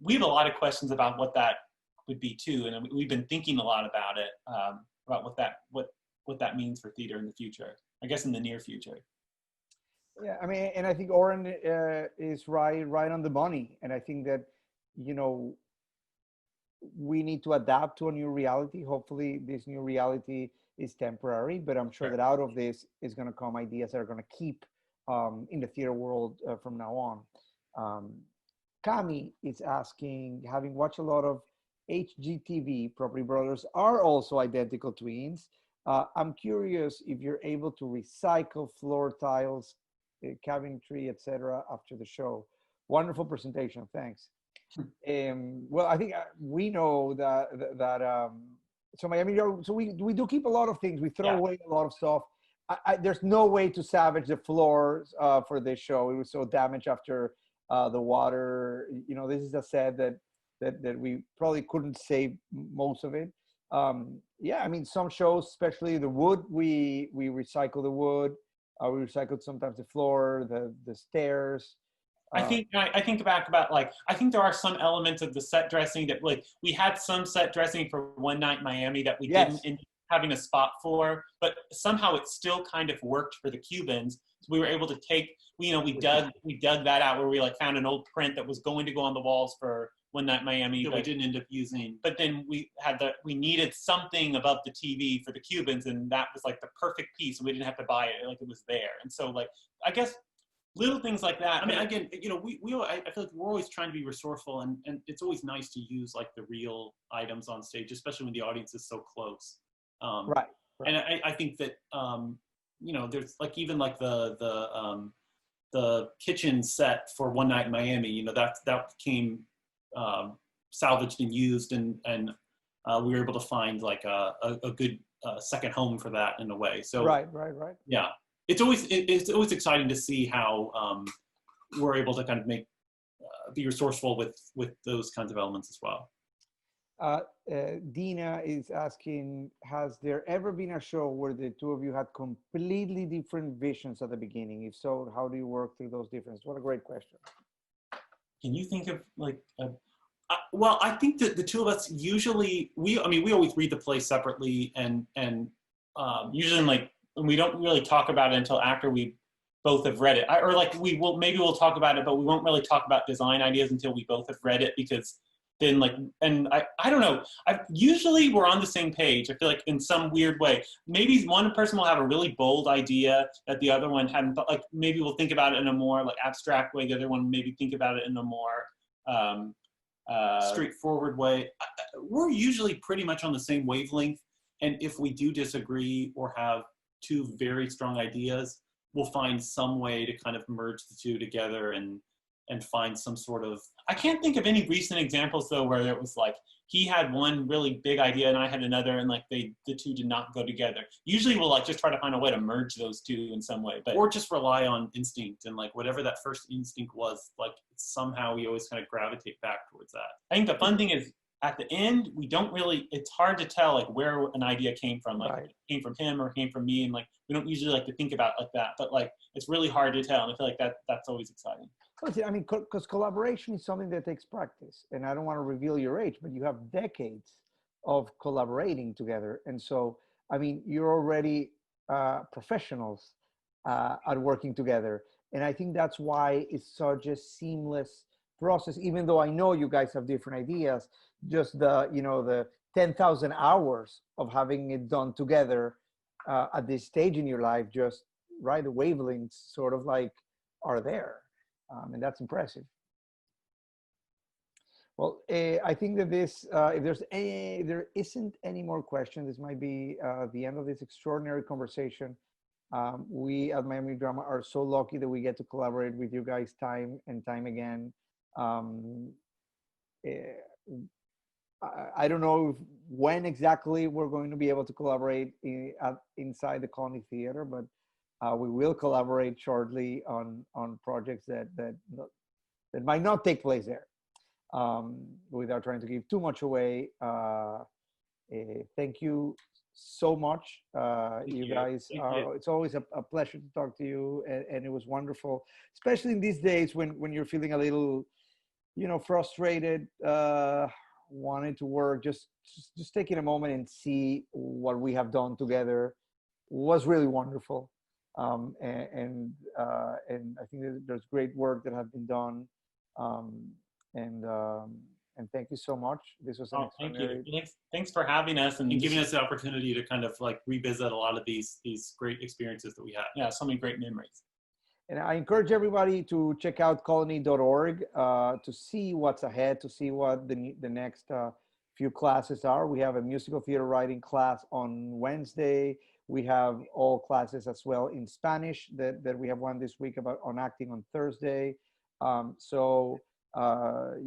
we have a lot of questions about what that would be too, and we've been thinking a lot about it, about what that means for theater in the future. I guess in the near future. Yeah, I mean, and I think Oren is right on the money, and I think that, you know, we need to adapt to a new reality. Hopefully, this new reality is temporary, but I'm sure that out of this is going to come ideas that are going to keep in the theater world from now on. Kami is asking, having watched a lot of HGTV, Property Brothers are also identical twins. I'm curious if you're able to recycle floor tiles, cabinetry, etc. after the show. Wonderful presentation, thanks. Well, I think we know that so Miami, so we do keep a lot of things. We throw away a lot of stuff. There's no way to salvage the floors for this show. It was so damaged after the water. You know, this is a set that we probably couldn't save most of it. Yeah, I mean, some shows, especially the wood, we recycle the wood. We recycled sometimes the floor, the stairs. I think back about, like, I think there are some elements of the set dressing that, like, we had some set dressing for One Night in Miami that we didn't end up having a spot for, but somehow it still kind of worked for the Cubans. So we were able to take, we dug that out, where we like found an old print that was going to go on the walls for One Night in Miami that we didn't end up using. But then we needed something above the TV for the Cubans, and that was like the perfect piece, and we didn't have to buy it, like it was there. And so, like, I guess little things like that. I mean, again, you know, I feel like we're always trying to be resourceful, and it's always nice to use like the real items on stage, especially when the audience is so close. Right. And I think that you know, there's like even like the kitchen set for One Night in Miami. You know, that came salvaged and used, and we were able to find like a good second home for that in a way. So right. Yeah. It's always exciting to see how we're able to kind of be resourceful with those kinds of elements as well. Dina is asking, has there ever been a show where the two of you had completely different visions at the beginning? If so, how do you work through those differences? What a great question. Can you think of like well, I think that the two of us usually, we always read the play separately, and usually like, and we don't really talk about it until after we both have read it. Or like maybe we'll talk about it, but we won't really talk about design ideas until we both have read it, because then like, and I don't know, usually we're on the same page. I feel like in some weird way, maybe one person will have a really bold idea that the other one hadn't, but like maybe we'll think about it in a more like abstract way. The other one maybe think about it in a more straightforward way. We're usually pretty much on the same wavelength. And if we do disagree or have two very strong ideas, we'll find some way to kind of merge the two together and find some sort of, I can't think of any recent examples though, where it was like, he had one really big idea and I had another, and like the two did not go together. Usually we'll like just try to find a way to merge those two in some way, or just rely on instinct, and like whatever that first instinct was, like somehow we always kind of gravitate back towards that. I think the fun thing is, at the end, we don't really, it's hard to tell like where an idea came from, like it came from him or came from me, and like we don't usually like to think about it like that, but like it's really hard to tell, and I feel like that's always exciting. I mean, because collaboration is something that takes practice, and I don't want to reveal your age, but you have decades of collaborating together, and so I mean, you're already professionals at working together, and I think that's why it's such a seamless process. Even though I know you guys have different ideas, just the 10,000 hours of having it done together at this stage in your life, just the wavelengths sort of like are there. And that's impressive. Well, I think that this, if there isn't any more questions, this might be the end of this extraordinary conversation. We at Miami Drama are so lucky that we get to collaborate with you guys time and time again. I don't know when exactly we're going to be able to collaborate inside the Colony Theater, but we will collaborate shortly on projects that might not take place there. Without trying to give too much away, thank you so much. You guys are, it's always a pleasure to talk to you, and it was wonderful, especially in these days when you're feeling a little, you know, frustrated, wanting to work, just taking a moment and see what we have done together was really wonderful. And I think that there's great work that has been done. And thank you so much. This was an extraordinary... Thank you. Thanks for having us and giving us the opportunity to kind of like revisit a lot of these great experiences that we had. Yeah, so many great memories. And I encourage everybody to check out colony.org to see what's ahead, to see what the next few classes are. We have a musical theater writing class on Wednesday. We have all classes as well in Spanish that we have one this week on acting on Thursday. You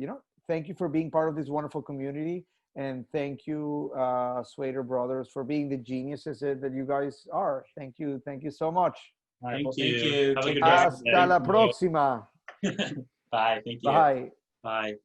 know, thank you for being part of this wonderful community. And thank you, Swader brothers, for being the geniuses that you guys are. Thank you. Thank you so much. Thank you. Have a good Hasta la próxima. Bye. Thank you. Bye. Bye.